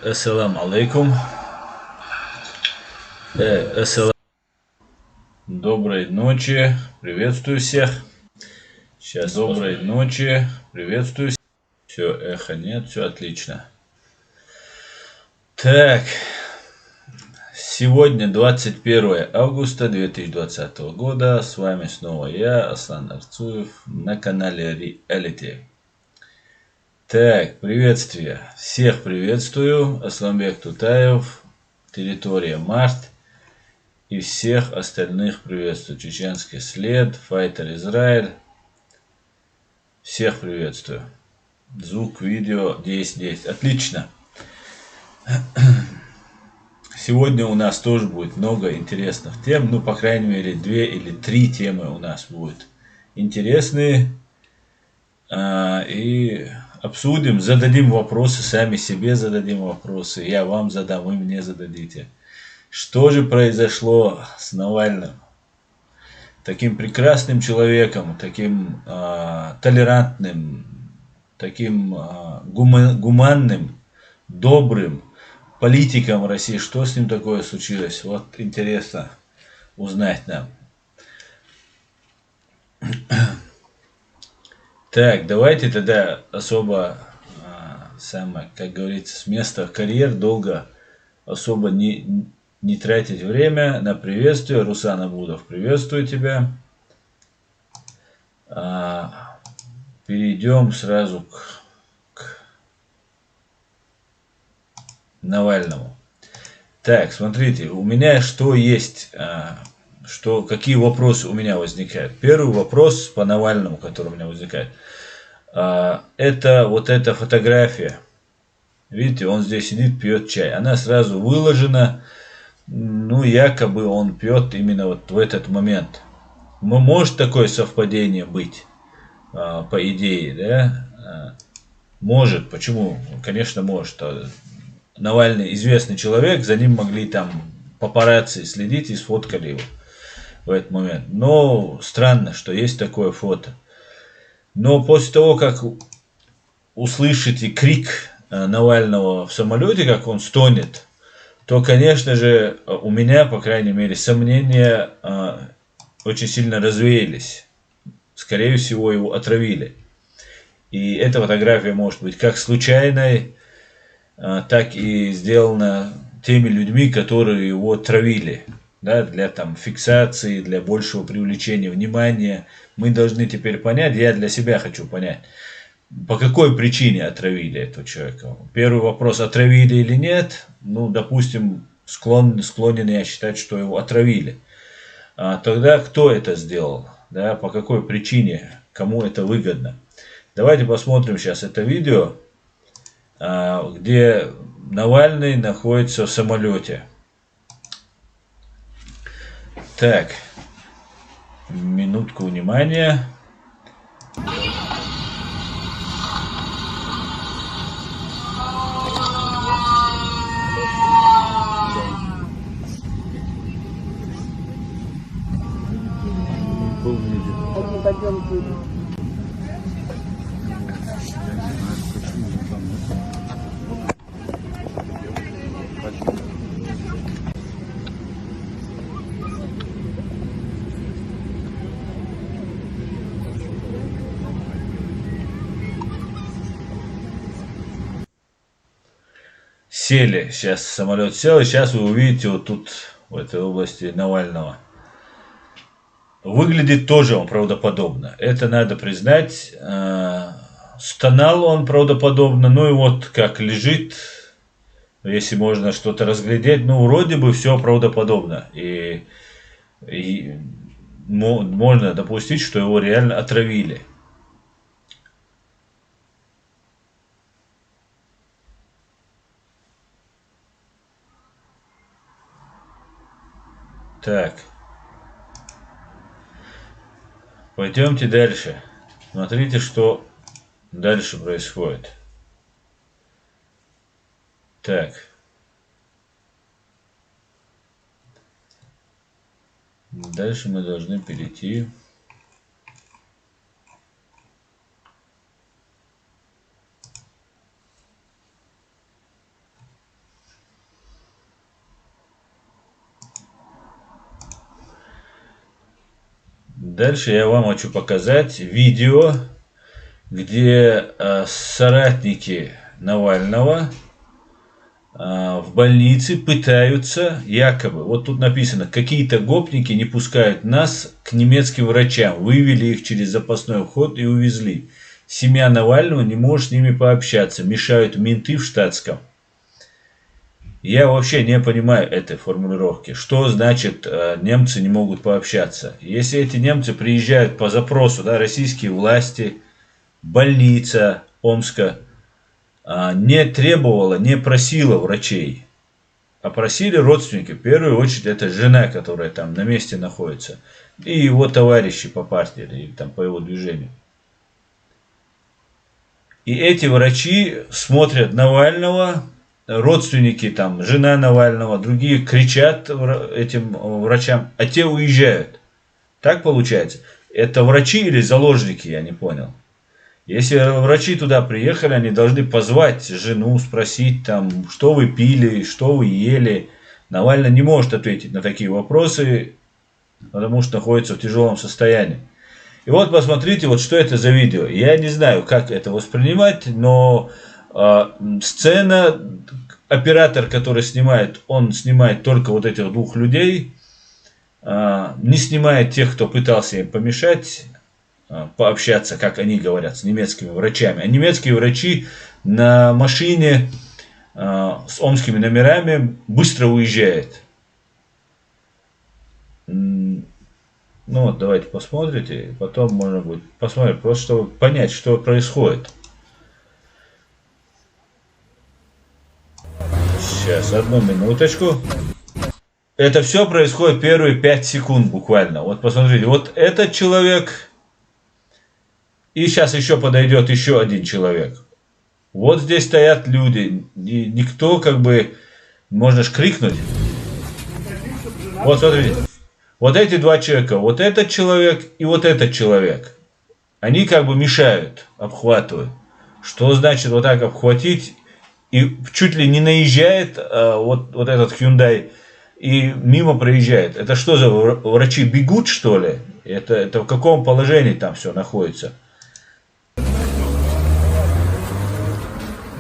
Ассаламу алейкум. Ассалам. Доброй ночи. Приветствую всех. Сейчас доброй ночи. Приветствую. Все, эхо нет, все отлично. Так. Сегодня 21 августа 2020 года. С вами снова я, Аслан Арцуев, на канале Reality. Так, приветствие. Всех приветствую. Асламбек Тутаев, территория Март. И всех остальных приветствую. Чеченский след, Файтер Израиль. Всех приветствую. Звук, видео, 10. Отлично. Сегодня у нас тоже будет много интересных тем. Ну, по крайней мере, 2 или 3 темы у нас будут интересные. И обсудим, зададим вопросы, сами себе зададим вопросы. Я вам задам, вы мне зададите. Что же произошло с Навальным? Таким прекрасным человеком, таким толерантным, таким гуманным, добрым политиком России. Что с ним такое случилось? Вот интересно узнать нам. Так, давайте тогда особо, как говорится, с места в карьер долго особо не тратить время на приветствие. Руслан Абудов, приветствую тебя. Перейдем сразу к Навальному. Так, смотрите, у меня что есть, какие вопросы у меня возникают. Первый вопрос по Навальному, который у меня возникает. Это вот эта фотография. Видите, он здесь сидит, пьет чай. Она сразу выложена. Ну, якобы он пьет именно вот в этот момент. Может такое совпадение быть, по идее, да? Может. Почему? Конечно, может. Навальный известный человек, за ним могли там папарацци следить и сфоткали его в этот момент. Но странно, что есть такое фото. Но после того, как услышите крик Навального в самолете, как он стонет, то, конечно же, у меня, по крайней мере, сомнения очень сильно развеялись. Скорее всего, его отравили. И эта фотография может быть как случайной, так и сделана теми людьми, которые его травили. Да, для там фиксации, для большего привлечения внимания. Мы должны теперь понять, я для себя хочу понять, по какой причине отравили этого человека. Первый вопрос, отравили или нет. Ну, допустим, склонен я считать, что его отравили. Тогда кто это сделал? Да, по какой причине? Кому это выгодно? Давайте посмотрим сейчас это видео, где Навальный находится в самолете. Так, минутку внимания. Сели, сейчас самолет сел, и сейчас вы увидите вот тут, в этой области Навального. Выглядит тоже он правдоподобно. Это надо признать. Стонал он правдоподобно. Ну и вот как лежит, если можно что-то разглядеть, ну вроде бы все правдоподобно. И можно допустить, что его реально отравили. Так. Пойдемте дальше. Смотрите, что дальше происходит. Так. Дальше мы должны перейти. Дальше я вам хочу показать видео, где соратники Навального в больнице пытаются якобы, вот тут написано, какие-то гопники не пускают нас к немецким врачам, вывели их через запасной вход и увезли. Семья Навального не может с ними пообщаться, мешают менты в штатском. Я вообще не понимаю этой формулировки. Что значит немцы не могут пообщаться? Если эти немцы приезжают по запросу, да, российские власти, больница Омска не требовала, не просила врачей, а просили родственники. В первую очередь это жена, которая там на месте находится, и его товарищи по партии, или там по его движению. И эти врачи смотрят Навального, родственники, там, жена Навального, другие кричат этим врачам, а те уезжают. Так получается? Это врачи или заложники, я не понял. Если врачи туда приехали, они должны позвать жену, спросить, там, что вы пили, что вы ели. Навальный не может ответить на такие вопросы, потому что находится в тяжелом состоянии. И вот посмотрите, вот что это за видео. Я не знаю, как это воспринимать, но сцена, оператор, который снимает, он снимает только вот этих двух людей, не снимает тех, кто пытался им помешать пообщаться, как они говорят, с немецкими врачами. А немецкие врачи на машине с омскими номерами быстро уезжают. Ну вот, давайте посмотрите, потом можно будет посмотреть, просто чтобы понять, что происходит. Сейчас, одну минуточку. Это все происходит первые 5 секунд буквально. Вот посмотрите, вот этот человек, и сейчас еще подойдет еще один человек. Вот здесь стоят люди, и никто как бы, можно ж крикнуть. Вот смотрите, вот эти два человека, вот этот человек и вот этот человек. Они как бы мешают, обхватывают. Что значит вот так обхватить? И чуть ли не наезжает вот этот Hyundai и мимо проезжает. Это что за врачи бегут, что ли? Это в каком положении там все находится?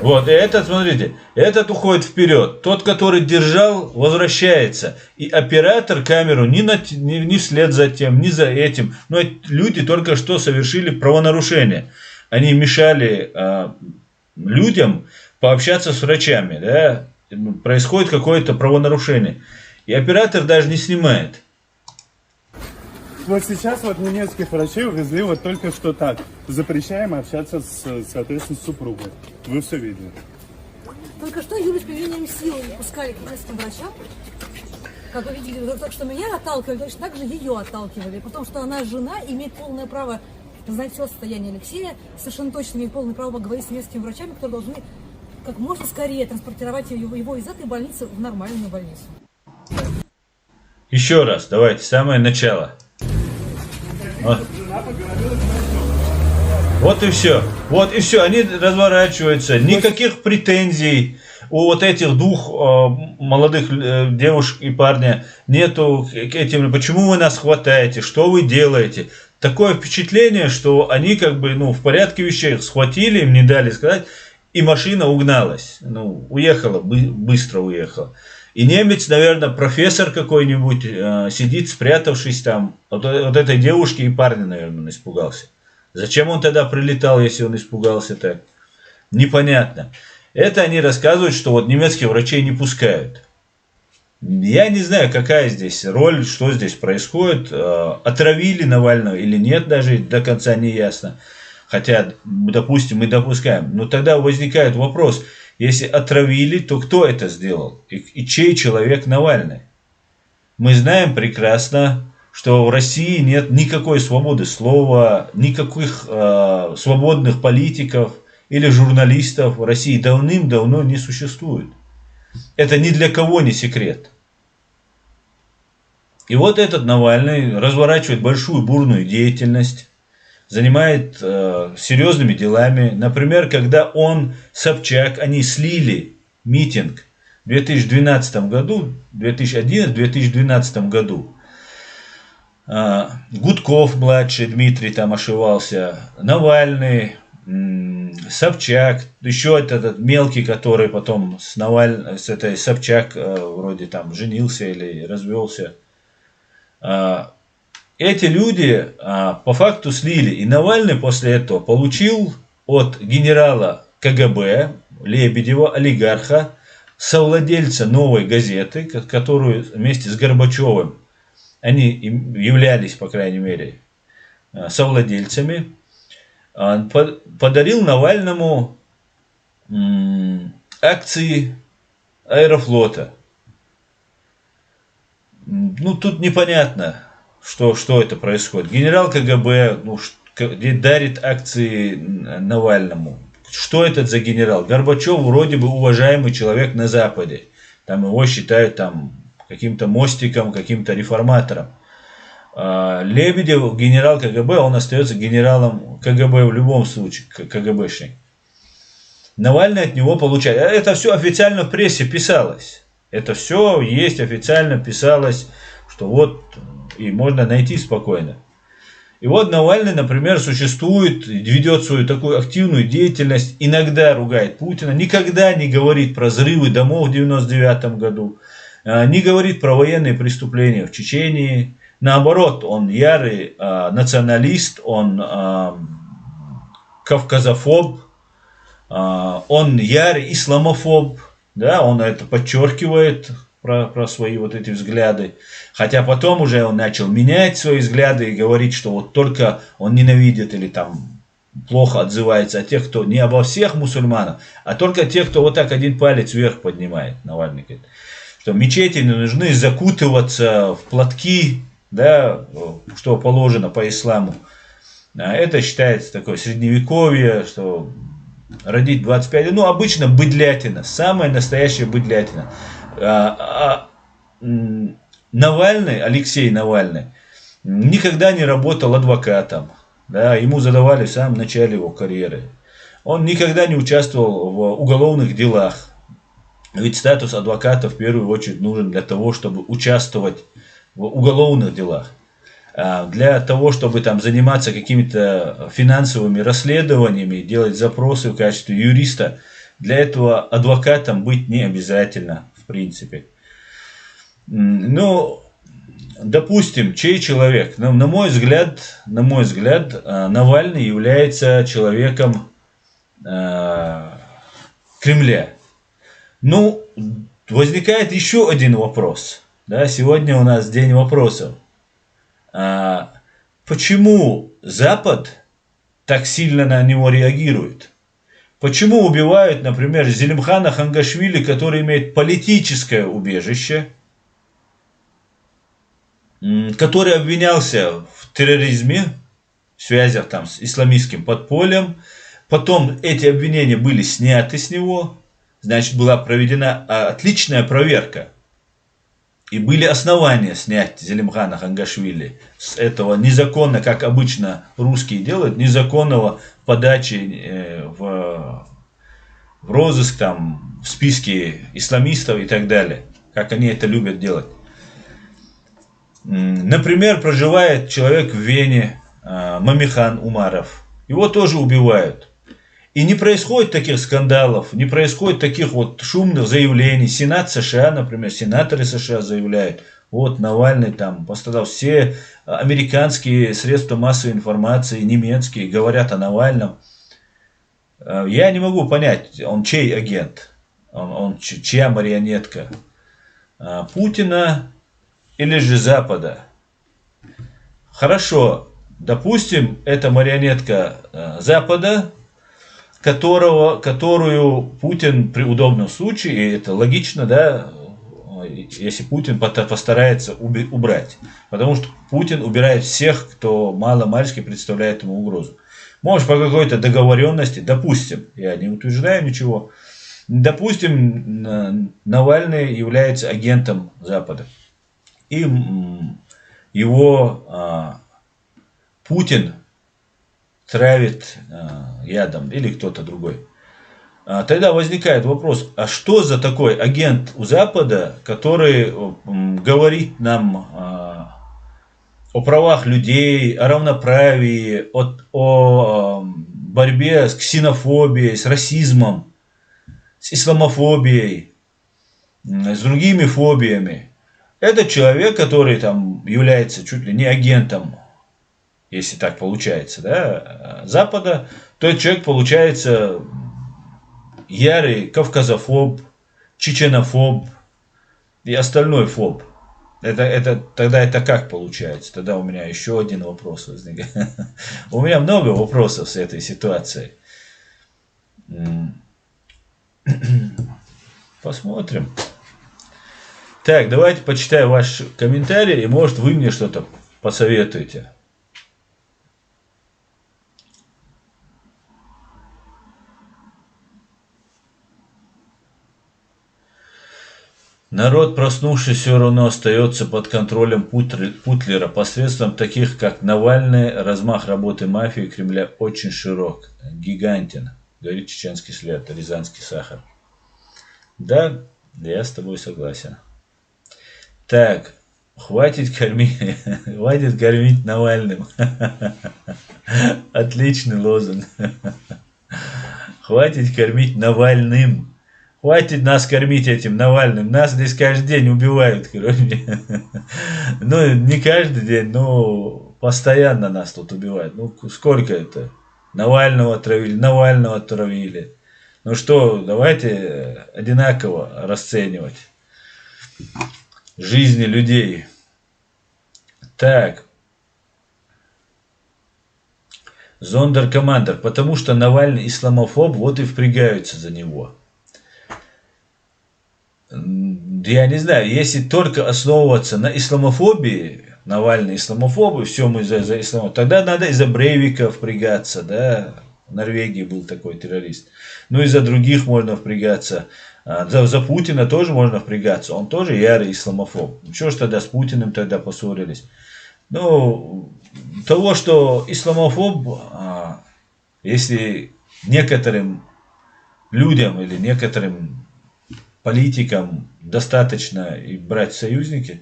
Вот, и этот, смотрите, этот уходит вперед. Тот, который держал, возвращается. И оператор камеру ни вслед за тем, ни за этим. Но люди только что совершили правонарушение. Они мешали людям пообщаться с врачами. Да? Происходит какое-то правонарушение. И оператор даже не снимает. Вот сейчас вот немецких врачей увезли вот только что так. Запрещаем общаться, соответственно, с супругой. Вы все видели. Только что Юлю с применением силы не пускали к немецким врачам. Как вы видели, только что меня отталкивали, точно так же ее отталкивали. Потому что она жена, имеет полное право знать все состояние Алексея, совершенно точно имеет полное право говорить с немецкими врачами, которые должны как можно скорее транспортировать его из этой больницы в нормальную больницу. Еще раз, давайте, самое начало. Вот и все. Вот и все. Они разворачиваются. Никаких претензий у вот этих двух молодых девушек и парня нету к этим. Почему вы нас хватаете? Что вы делаете? Такое впечатление, что они как бы в порядке вещей схватили, им не дали сказать, и машина угналась. Уехала, быстро уехала. И немец, наверное, профессор какой-нибудь сидит, спрятавшись там. Вот этой девушки и парня, наверное, испугался. Зачем он тогда прилетал, если он испугался так? Непонятно. Это они рассказывают, что вот немецких врачей не пускают. Я не знаю, какая здесь роль, что здесь происходит. Отравили Навального или нет, даже до конца не ясно. Хотя, допустим, мы допускаем. Но тогда возникает вопрос. Если отравили, то кто это сделал? И чей человек Навальный? Мы знаем прекрасно, что в России нет никакой свободы слова, никаких свободных политиков или журналистов в России давным-давно не существует. Это ни для кого не секрет. И вот этот Навальный разворачивает большую бурную деятельность, занимает серьезными делами. Например, когда он, Собчак, они слили митинг в 2012 году, 2011-2012 году. Гудков младший, Дмитрий там ошивался, Навальный, Собчак, еще этот мелкий, который потом с этой Собчак вроде там женился или развелся. Эти люди по факту слили. И Навальный после этого получил от генерала КГБ Лебедева, олигарха, совладельца «Новой газеты», которую вместе с Горбачевым они являлись, по крайней мере, совладельцами, подарил Навальному акции Аэрофлота. Ну, тут непонятно, что это происходит. Генерал КГБ дарит акции Навальному. Что это за генерал? Горбачев вроде бы уважаемый человек на Западе. Там его считают там каким-то мостиком, каким-то реформатором. Лебедев, генерал КГБ, он остается генералом КГБ в любом случае, КГБшник. Навальный от него получает. Это все официально в прессе писалось. Это все есть, официально писалось, что вот и можно найти спокойно. И вот Навальный, например, существует, ведет свою такую активную деятельность, иногда ругает Путина, никогда не говорит про взрывы домов в 1999 году, не говорит про военные преступления в Чечении. Наоборот, он ярый националист, он кавказофоб, он ярый исламофоб, да, он это подчеркивает про свои вот эти взгляды. Хотя потом уже он начал менять свои взгляды и говорить, что вот только он ненавидит или там плохо отзывается о тех, кто не обо всех мусульманах, а только тех, кто вот так один палец вверх поднимает. Навальный говорит, что мечети не нужны закутываться в платки, да, что положено по исламу. Это считается такое средневековье, что родить 25, ну обычно быдлятина, самая настоящая быдлятина. Навальный, Алексей Навальный, никогда не работал адвокатом, да, ему задавали в самом начале его карьеры. Он никогда не участвовал в уголовных делах, ведь статус адвоката в первую очередь нужен для того, чтобы участвовать в уголовных делах. Для того, чтобы там заниматься какими-то финансовыми расследованиями, делать запросы в качестве юриста, для этого адвокатом быть не обязательно, в принципе. Ну, допустим, чей человек? На мой взгляд, Навальный является человеком Кремля. Ну, возникает еще один вопрос. Да, сегодня у нас день вопросов. Почему Запад так сильно на него реагирует? Почему убивают, например, Зелимхана Хангашвили, который имеет политическое убежище, который обвинялся в терроризме, в связях там с исламистским подпольем, потом эти обвинения были сняты с него, значит, была проведена отличная проверка. И были основания снять Зелимхана Хангашвили с этого незаконно, как обычно русские делают, незаконного подачи в розыск, там, в списке исламистов и так далее, как они это любят делать. Например, проживает человек в Вене, Мамихан Умаров, его тоже убивают. И не происходит таких скандалов, не происходит таких вот шумных заявлений. Сенат США, например, сенаторы США заявляют, вот Навальный там пострадал. Все американские средства массовой информации, немецкие, говорят о Навальном. Я не могу понять, он чей агент, он чья марионетка, Путина или же Запада. Хорошо, допустим, это марионетка Запада, которую Путин при удобном случае, и это логично, да, если Путин постарается убрать. Потому что Путин убирает всех, кто мало-мальски представляет ему угрозу. Может, по какой-то договоренности, допустим, я не утверждаю ничего, допустим, Навальный является агентом Запада. и его Путин травит ядом или кто-то другой. Тогда возникает вопрос, а что за такой агент у Запада, который говорит нам о правах людей, о равноправии, о борьбе с ксенофобией, с расизмом, с исламофобией, с другими фобиями. Это человек, который там является чуть ли не агентом, если так получается, да, Запада, то этот человек получается ярый кавказофоб, чеченофоб и остальной фоб. Тогда это как получается? Тогда у меня еще один вопрос возникает. У меня много вопросов с этой ситуацией. Посмотрим. Так, давайте почитаю ваш комментарий, и может вы мне что-то посоветуете. Народ, проснувшись, все равно остается под контролем Путлера. Посредством таких, как Навальный, размах работы мафии Кремля очень широк, гигантен, говорит чеченский след, рязанский сахар. Да, я с тобой согласен. Так, хватит кормить Навальным. Отличный лозунг. Хватит кормить Навальным. Хватит нас кормить этим Навальным. Нас здесь каждый день убивают, короче. Ну, не каждый день, но постоянно нас тут убивают. Ну, сколько это? Навального отравили. Ну что, давайте одинаково расценивать жизни людей. Так. Зондеркомандер. Потому что Навальный исламофоб, вот и впрягаются за него. Я не знаю, если только основываться на исламофобии, Навальный исламофобы, все мы за исламофобию, тогда надо и за Брейвика впрягаться, да, в Норвегии был такой террорист. Ну и за других можно впрягаться, за Путина тоже можно впрягаться, он тоже ярый исламофоб. Чего ж тогда с Путиным тогда поссорились? Ну, того, что исламофоб, если некоторым людям или некоторым политикам достаточно и брать союзники,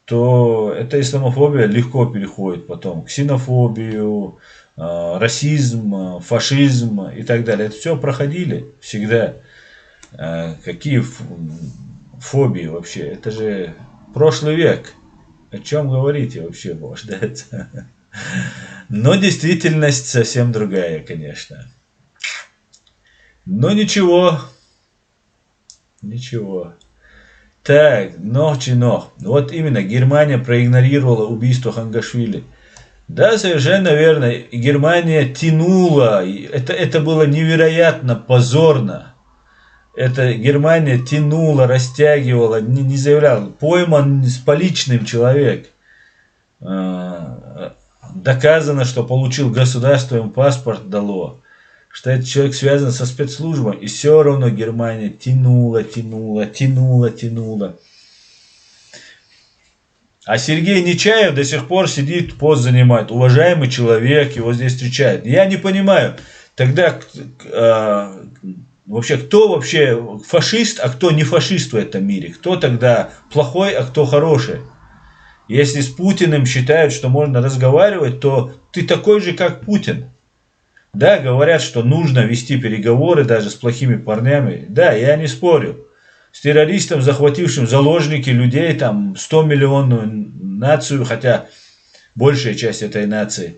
то эта исламофобия легко переходит потом к ксенофобию, расизм, фашизм и так далее. Это все проходили всегда. Какие фобии вообще? Это же прошлый век. О чем говорите вообще, может? Но действительность совсем другая, конечно. Но ничего. Ничего. Так, нох. Вот именно, Германия проигнорировала убийство Хангашвили. Да, совершенно верно. Германия тянула. Это было невероятно позорно. Это Германия тянула, растягивала, не заявляла. Пойман с поличным человек. Доказано, что получил государство, ему паспорт дало. Что этот человек связан со спецслужбой, и все равно Германия тянула. А Сергей Нечаев до сих пор сидит, пост занимает. Уважаемый человек, его здесь встречает. Я не понимаю, тогда вообще кто вообще фашист, а кто не фашист в этом мире? Кто тогда плохой, а кто хороший? Если с Путиным считают, что можно разговаривать, то ты такой же, как Путин. Да, говорят, что нужно вести переговоры даже с плохими парнями. Да, я не спорю. С террористом, захватившим заложники людей, там 100-миллионную нацию, хотя большая часть этой нации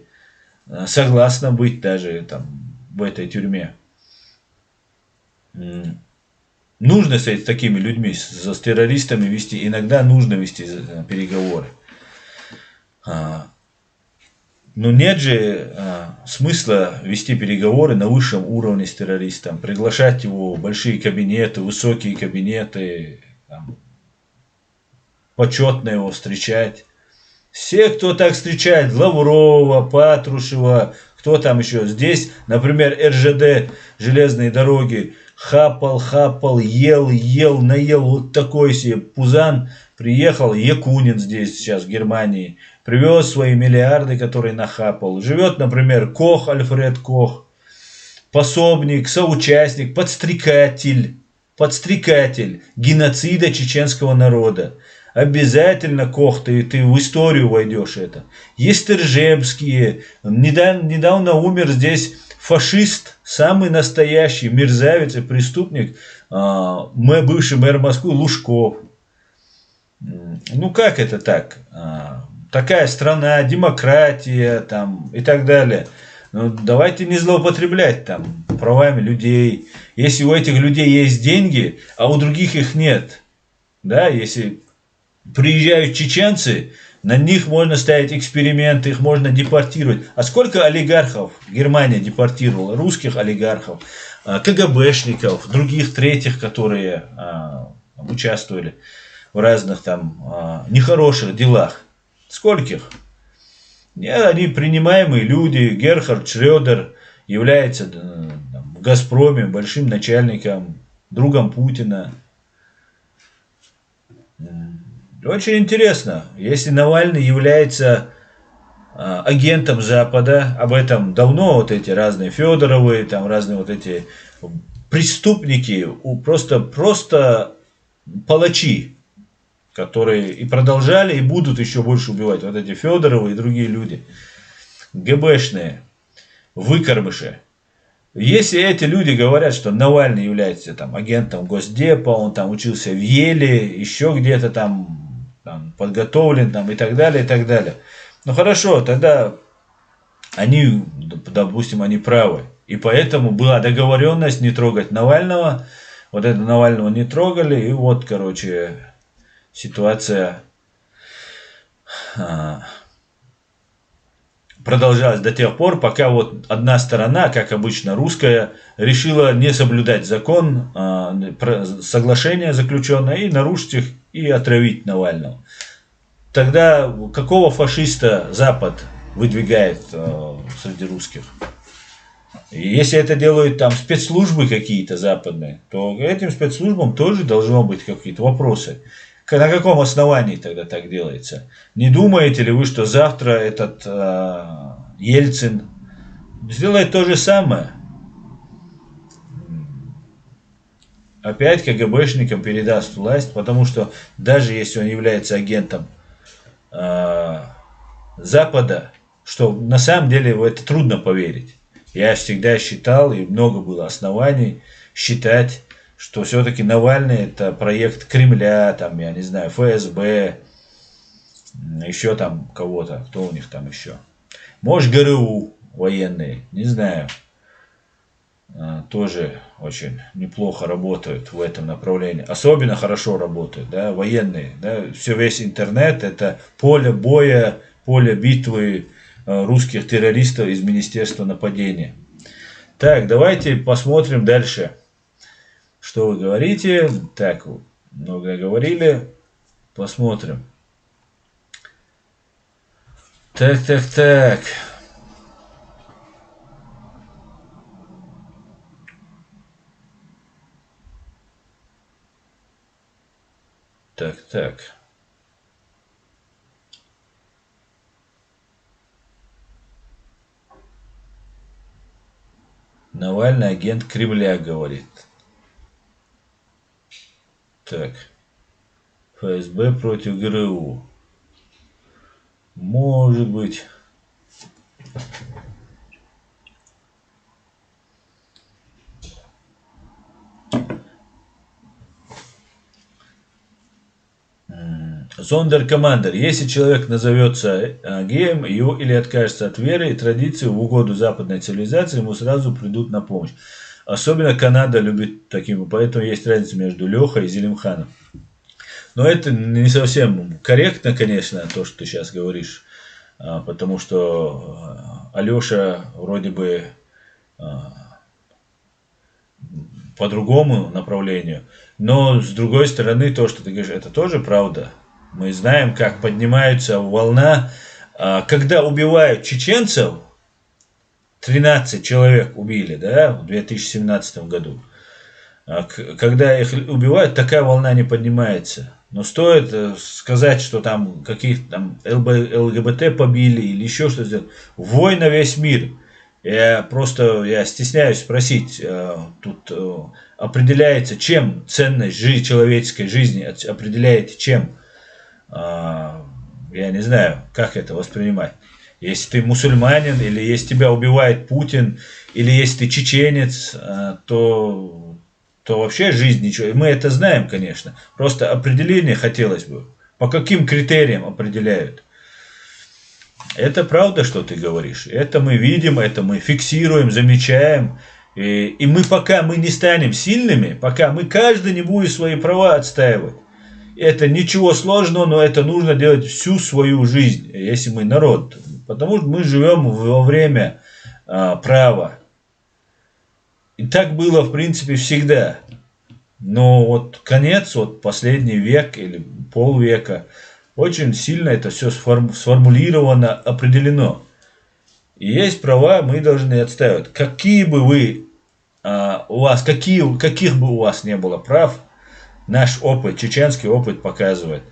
согласна быть даже там в этой тюрьме. Нужно с такими людьми, с террористами вести, иногда нужно вести переговоры. Но нет же смысла вести переговоры на высшем уровне с террористом, приглашать его в большие кабинеты, высокие кабинеты, там, почетно его встречать. Все, кто так встречает, Лаврова, Патрушева, кто там еще здесь, например, РЖД, железные дороги, хапал, ел, наел, вот такой себе Пузан. Приехал, Якунин здесь сейчас в Германии, привез свои миллиарды, которые нахапал. Живет, например, Кох, Альфред Кох, пособник, соучастник, подстрекатель геноцида чеченского народа. Обязательно, Кох, ты в историю войдешь это. Естержебские, недавно умер здесь фашист, самый настоящий мерзавец и преступник, бывший мэр Москвы Лужков. Ну как это так? Такая страна, демократия там и так далее. Ну, давайте не злоупотреблять там правами людей. Если у этих людей есть деньги, а у других их нет, да, если приезжают чеченцы, на них можно ставить эксперименты, их можно депортировать. А сколько олигархов Германия депортировала? Русских олигархов, КГБшников, других, третьих, которые участвовали в разных там нехороших делах. Скольких? Нет, они принимаемые люди. Герхард Шредер является в Газпроме большим начальником, другом Путина. Очень интересно, если Навальный является агентом Запада, об этом давно вот эти разные Федоровы, там разные вот эти преступники, просто палачи, которые и продолжали, и будут еще больше убивать. Вот эти Федоровы и другие люди. ГБшные, выкормыши. Если эти люди говорят, что Навальный является там агентом Госдепа, он там учился в Еле, еще где-то там подготовлен там, и так далее, и так далее. Ну хорошо, тогда они, допустим, они правы. И поэтому была договоренность не трогать Навального. Вот это Навального не трогали. И вот, короче, ситуация продолжалась до тех пор, пока вот одна сторона, как обычно русская, решила не соблюдать закон, соглашение заключенное, и нарушить их, и отравить Навального. Тогда какого фашиста Запад выдвигает среди русских? И если это делают там спецслужбы какие-то западные, то этим спецслужбам тоже должны быть какие-то вопросы. На каком основании тогда так делается? Не думаете ли вы, что завтра этот Ельцин сделает то же самое? Опять КГБшникам передаст власть, потому что даже если он является агентом Запада, что на самом деле в это трудно поверить. Я всегда считал, и много было оснований считать, что все-таки Навальный это проект Кремля, там, я не знаю, ФСБ, еще там кого-то, кто у них там еще. Может, ГРУ военные, не знаю. Тоже очень неплохо работают в этом направлении. Особенно хорошо работают, да, военные. Да, весь интернет это поле боя, поле битвы русских террористов из Министерства нападения. Так, давайте посмотрим дальше. Что вы говорите? Так, много говорили. Посмотрим. Так. Так. Навальный агент Кремля, говорит. Так. ФСБ против ГРУ. Может быть. Зондеркомандер. Если человек назовется геем или откажется от веры и традиции в угоду западной цивилизации, ему сразу придут на помощь. Особенно Канада любит таким, поэтому есть разница между Лехой и Зелимханом. Но это не совсем корректно, конечно, то, что ты сейчас говоришь, потому что Алеша вроде бы по другому направлению. Но с другой стороны, то, что ты говоришь, это тоже правда. Мы знаем, как поднимается волна, когда убивают чеченцев, 13 человек убили, да, в 2017 году. когда их убивают, такая волна не поднимается. Но стоит сказать, что там каких-то там ЛГБТ побили или еще что-то сделать. Вой на весь мир. Я стесняюсь спросить, тут определяется чем ценность человеческой жизни, определяете чем? Я не знаю, как это воспринимать. Если ты мусульманин, или если тебя убивает Путин, или если ты чеченец, то вообще жизнь ничего. И мы это знаем, конечно. Просто определение хотелось бы. По каким критериям определяют? Это правда, что ты говоришь. Это мы видим, это мы фиксируем, замечаем. И мы пока мы не станем сильными, пока мы каждый не будет свои права отстаивать. Это ничего сложного, но это нужно делать всю свою жизнь, если мы народ. Потому что мы живем во время права. И так было, в принципе, всегда. Но вот конец, вот последний век или полвека, очень сильно это все сформулировано, определено. И есть права, мы должны отстаивать. Каких бы у вас не было прав, наш опыт, чеченский опыт показывает.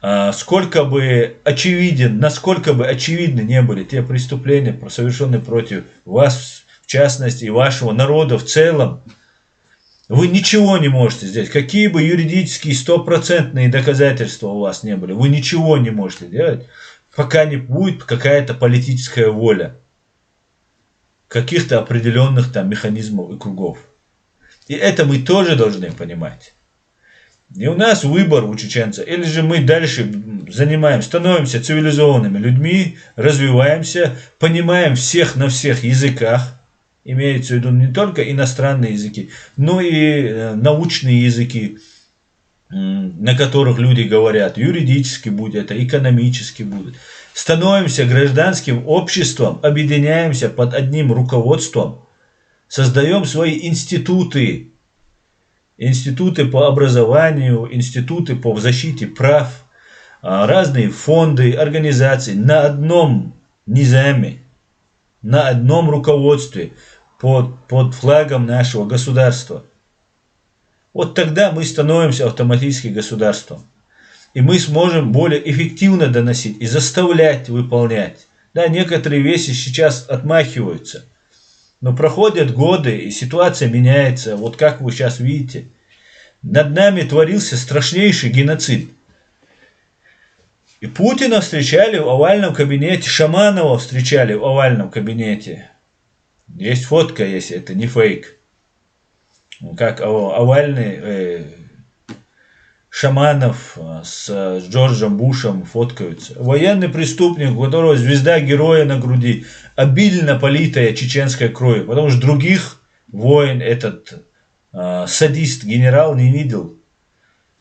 Насколько бы очевидны не были те преступления, совершенные против вас, в частности, и вашего народа в целом, вы ничего не можете сделать. Какие бы юридические стопроцентные доказательства у вас не были, вы ничего не можете делать, пока не будет какая-то политическая воля каких-то определенных там механизмов и кругов. И это мы тоже должны понимать. И у нас выбор у чеченца. Или же мы дальше становимся цивилизованными людьми, развиваемся, понимаем всех на всех языках. Имеется в виду не только иностранные языки, но и научные языки, на которых люди говорят. Юридически будет, это экономически будет. Становимся гражданским обществом, объединяемся под одним руководством, создаем свои институты. Институты по образованию, институты по защите прав, разные фонды, организации на одном низаме, на одном руководстве под флагом нашего государства. Вот тогда мы становимся автоматически государством. И мы сможем более эффективно доносить и заставлять выполнять. Да, некоторые вещи сейчас отмахиваются. Но проходят годы, и ситуация меняется. Вот как вы сейчас видите. Над нами творился страшнейший геноцид. И Путина встречали в овальном кабинете, Шаманова встречали в овальном кабинете. Есть фотка, если это не фейк. Как овальный Шаманов с Джорджем Бушем фоткаются. Военный преступник, у которого звезда героя на груди, обильно политая чеченской кровью, потому что других войн этот садист, генерал не видел.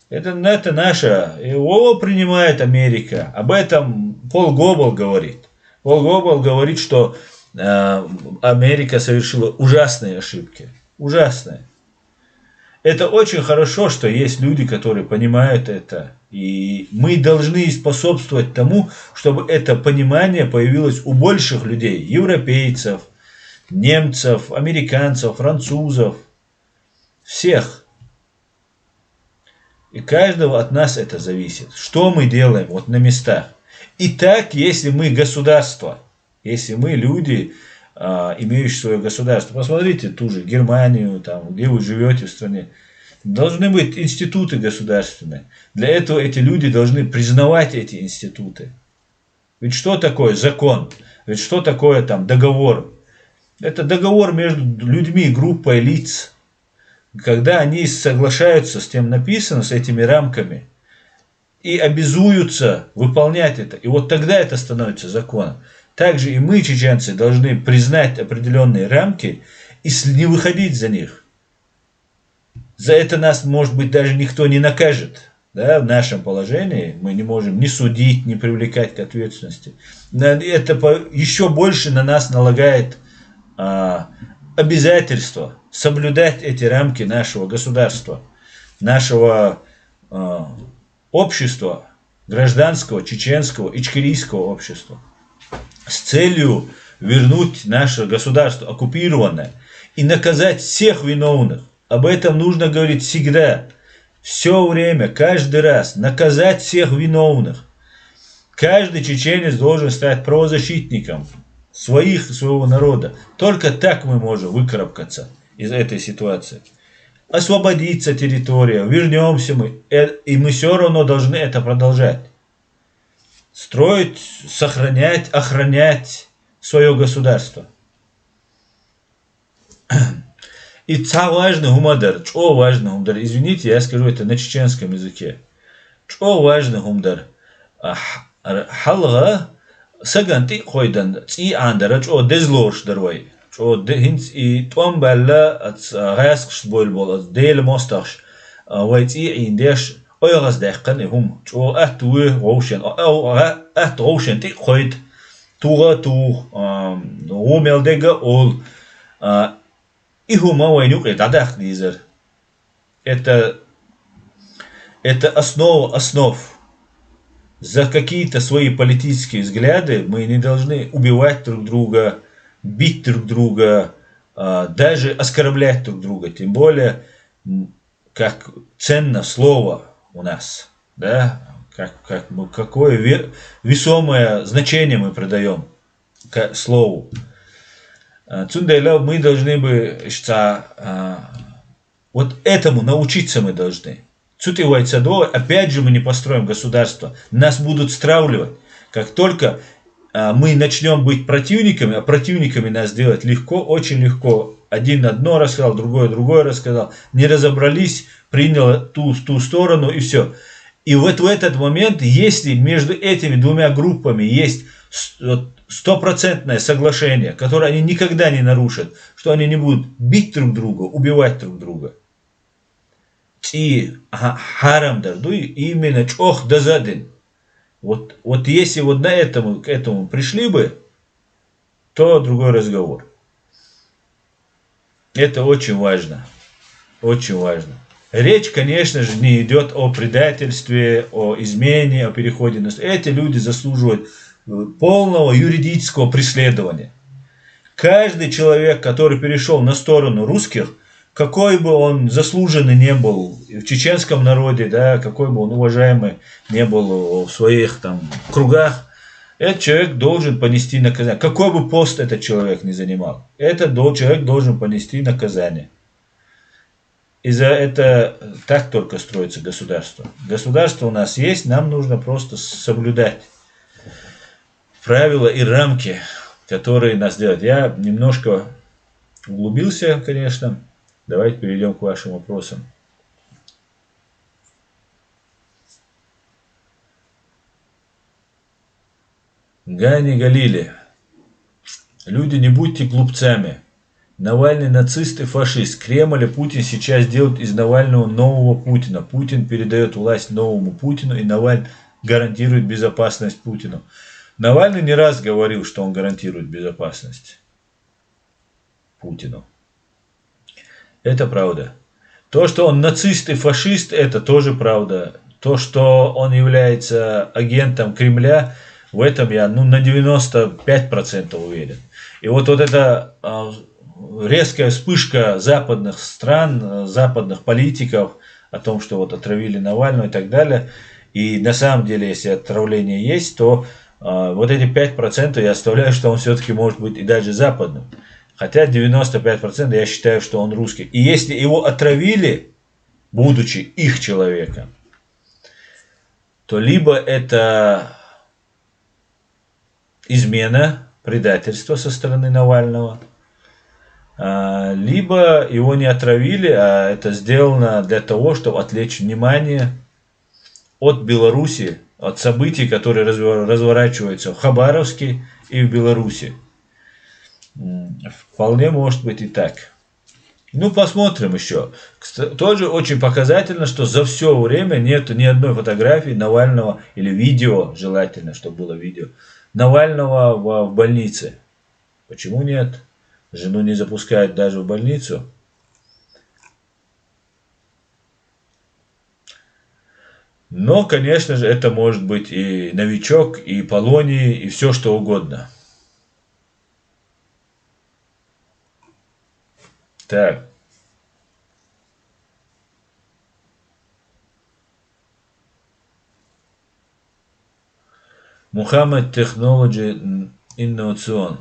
Это наше. Его принимает Америка. Об этом Пол Гоббл говорит. Пол Гоббл говорит, что Америка совершила ужасные ошибки. Ужасные. Это очень хорошо, что есть люди, которые понимают это. И мы должны способствовать тому, чтобы это понимание появилось у больших людей. Европейцев, немцев, американцев, французов. Всех. И каждого от нас это зависит. Что мы делаем вот на местах. Итак, если мы государство, если мы люди, имеющие свое государство, посмотрите ту же Германию, там, где вы живете в стране, должны быть институты государственные. Для этого эти люди должны признавать эти институты. Ведь что такое закон? Ведь что такое там договор? Это договор между людьми, группой лиц. Когда они соглашаются с тем написано, с этими рамками, и обязуются выполнять это. И вот тогда это становится законом. Также и мы, чеченцы, должны признать определенные рамки и не выходить за них. За это нас, может быть, даже никто не накажет. Да, в нашем положении мы не можем ни судить, ни привлекать к ответственности. Это еще больше на нас налагает обязательство соблюдать эти рамки нашего государства, нашего общества, гражданского, чеченского, ичкерийского общества, с целью вернуть наше государство оккупированное и наказать всех виновных, об этом нужно говорить всегда, все время, каждый раз, наказать всех виновных. Каждый чеченец должен стать правозащитником своего народа. Только так мы можем выкарабкаться из этой ситуации. Освободится территория, вернемся мы, и мы все равно должны это продолжать. Строить, сохранять, охранять свое государство. И важный гумадар, что важный гумадар, извините, я скажу это на чеченском языке. Что важный гумадар, халга саганти хойдан, и андара, что дезлош дарвай, что хинц и том балла от гаск бол, дел мосташ, вайти индеш, ойгас дахкан хум, что атуе роушен, ат роушен ти хойд, туга ту, гумелдега ол, и хума войнук это дахнизер. Это основа основ. За какие-то свои политические взгляды мы не должны убивать друг друга, бить друг друга, даже оскорблять друг друга. Тем более, как ценно слово у нас, да? Какое весомое значение мы придаем слову. Цундайла мы должны бы, вот этому научиться мы должны. Опять же мы не построим государство, нас будут стравливать. Как только мы начнем быть противниками, а противниками нас сделать легко, очень легко. Один одно рассказал, другое рассказал. Не разобрались, принял ту сторону и все. И вот в этот момент, если между этими двумя группами есть стопроцентное соглашение, которое они никогда не нарушат, что они не будут бить друг друга, убивать друг друга. И харам дардуй именно чох дазадин. Вот если вот к этому пришли бы, то другой разговор. Это очень важно. Очень важно. Речь, конечно же, не идет о предательстве, о измене, о переходе на... Эти люди заслуживают полного юридического преследования. Каждый человек, который перешел на сторону русских, какой бы он заслуженный не был в чеченском народе, да, какой бы он уважаемый не был в своих там кругах, этот человек должен понести наказание. Какой бы пост этот человек не занимал, этот человек должен понести наказание. И за это так только строится государство. Государство у нас есть, нам нужно просто соблюдать правила и рамки, которые нас делают. Я немножко углубился, конечно. Давайте перейдем к вашим вопросам. Гани Галили. Люди, не будьте глупцами. Навальный нацист и фашист. Кремль и Путин сейчас делают из Навального нового Путина. Путин передает власть новому Путину, и Навальный гарантирует безопасность Путину. Навальный не раз говорил, что он гарантирует безопасность Путину. Это правда. То, что он нацист и фашист, это тоже правда. То, что он является агентом Кремля, в этом я на 95% уверен. И вот эта резкая вспышка западных стран, западных политиков о том, что отравили Навального и так далее. И на самом деле, если отравление есть, то вот эти 5% я оставляю, что он все-таки может быть и даже западным. Хотя 95% я считаю, что он русский. И если его отравили, будучи их человеком, то либо это измена, предательство со стороны Навального, либо его не отравили, а это сделано для того, чтобы отвлечь внимание от Беларуси, от событий, которые разворачиваются в Хабаровске и в Беларуси. Вполне может быть и так. Ну, посмотрим еще. Тоже очень показательно, что за все время нет ни одной фотографии Навального, или видео, желательно, чтобы было видео, Навального в больнице. Почему нет? Жену не запускают даже в больницу. Но, конечно же, это может быть и новичок, и Полоний, и все что угодно. Так. Muhammad Technology Innovation.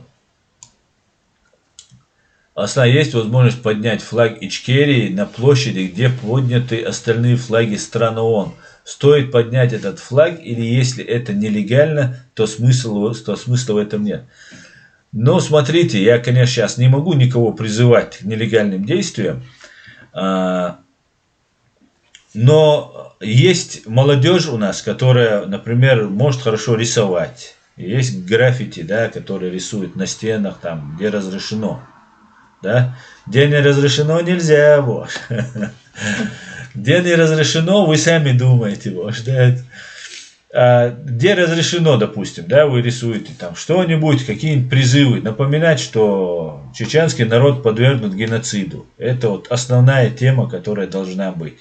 Есть возможность поднять флаг Ичкерии на площади, где подняты остальные флаги стран ООН. Стоит поднять этот флаг, или если это нелегально, то смысла в этом нет. Но смотрите, я, конечно, сейчас не могу никого призывать к нелегальным действиям, но есть молодежь у нас, которая, например, может хорошо рисовать. Есть граффити, да, которые рисуют на стенах, там, где разрешено. Да? Где не разрешено, нельзя. Вот. Где не разрешено, вы сами думаете. Вот, да? Где разрешено, допустим, да, вы рисуете там что-нибудь, какие-нибудь призывы, напоминать, что чеченский народ подвергнут геноциду. Это вот основная тема, которая должна быть.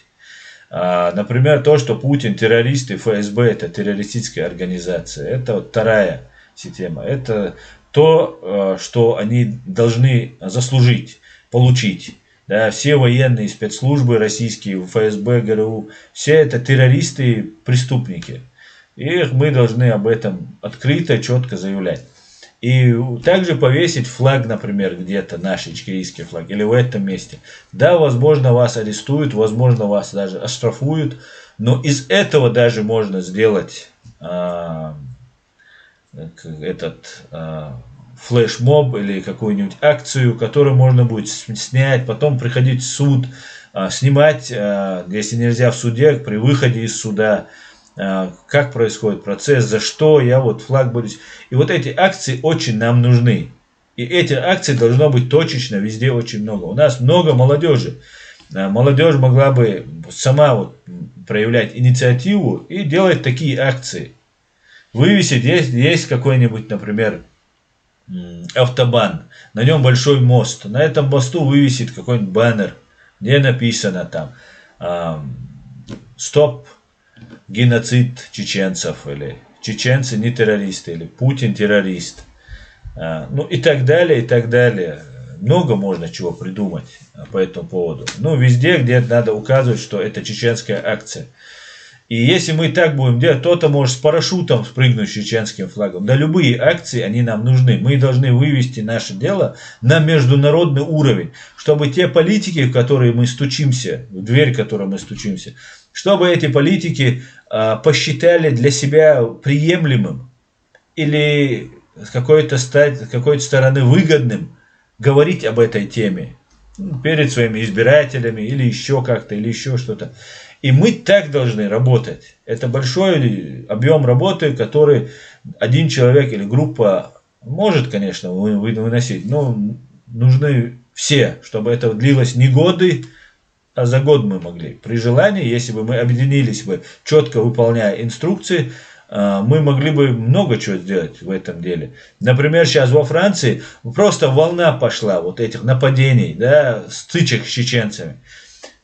Например, то, что Путин террорист и ФСБ это террористическая организация. Это вот вторая тема. Это то, что они должны заслужить, получить. Да, все военные спецслужбы российские, ФСБ, ГРУ, все это террористы и преступники. И мы должны об этом открыто, четко заявлять. И также повесить флаг, например, где-то, наш ичкерийский флаг, или в этом месте. Да, возможно, вас арестуют, возможно, вас даже оштрафуют, но из этого даже можно сделать флешмоб или какую-нибудь акцию, которую можно будет снять, потом приходить в суд, снимать, если нельзя в суде, при выходе из суда, как происходит процесс, за что я вот флаг буду. И вот эти акции очень нам нужны. И эти акции должно быть точечно, везде очень много. У нас много молодежи. Молодежь могла бы сама вот проявлять инициативу и делать такие акции. Вывесить, есть какой-нибудь, например, автобан, на нем большой мост. На этом мосту вывесит какой-нибудь баннер, где написано там «Стоп! Геноцид чеченцев», или «Чеченцы не террористы», или «Путин террорист». Ну и так далее, и так далее. Много можно чего придумать по этому поводу. Ну, везде, где надо указывать, что это чеченская акция. И если мы так будем делать, кто-то может с парашютом спрыгнуть с чеченским флагом. Да, любые акции, они нам нужны. Мы должны вывести наше дело на международный уровень, чтобы те политики, в которые мы стучимся, в дверь, в которую мы стучимся, чтобы эти политики посчитали для себя приемлемым или с какой-то стороны выгодным говорить об этой теме перед своими избирателями или еще как-то, или еще что-то. И мы так должны работать. Это большой объем работы, который один человек или группа может, конечно, выносить, но нужны все, чтобы это длилось не годы, а за год мы могли. При желании, если бы мы объединились бы, четко выполняя инструкции, мы могли бы много чего сделать в этом деле. Например, сейчас во Франции просто волна пошла вот этих нападений, да, стычек с чеченцами.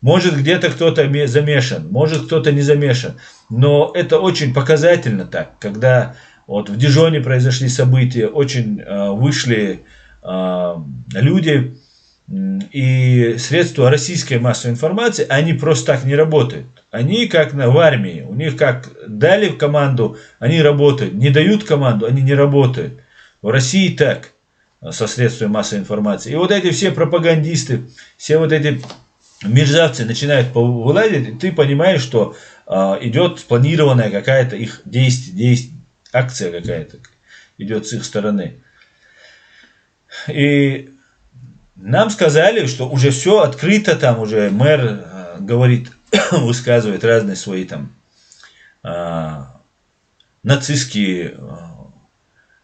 Может, где-то кто-то замешан, может, кто-то не замешан. Но это очень показательно так, когда вот в Дижоне произошли события, очень вышли люди, и средства российской массовой информации, они просто так не работают. Они как в армии, у них как дали команду, они работают. Не дают команду, они не работают. В России так, со средствами массовой информации. И вот эти все пропагандисты, все вот эти мерзавцы начинают вылазить, и ты понимаешь, что идет спланированная какая-то их действие, акция какая-то идет с их стороны. И нам сказали, что уже все открыто, там уже мэр говорит, высказывает разные свои там нацистские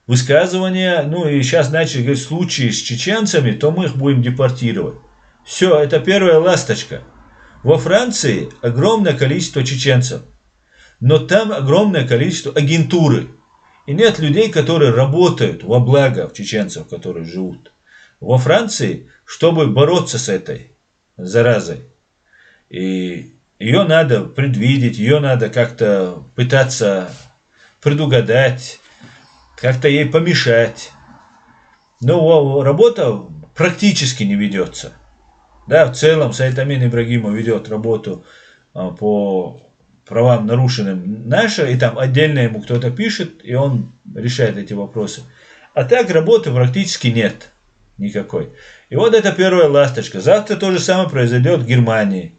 высказывания. Ну и сейчас начали говорить, случаи с чеченцами, то мы их будем депортировать. Все, это первая ласточка. Во Франции огромное количество чеченцев, но там огромное количество агентуры. И нет людей, которые работают во благо чеченцев, которые живут во Франции, чтобы бороться с этой заразой. И ее надо предвидеть, ее надо как-то пытаться предугадать, как-то ей помешать. Но работа практически не ведется. Да, в целом Саид Амин Ибрагимов ведет работу по правам нарушенным наше, и там отдельно ему кто-то пишет, и он решает эти вопросы. А так работы практически нет никакой. И вот это первая ласточка. Завтра то же самое произойдет в Германии.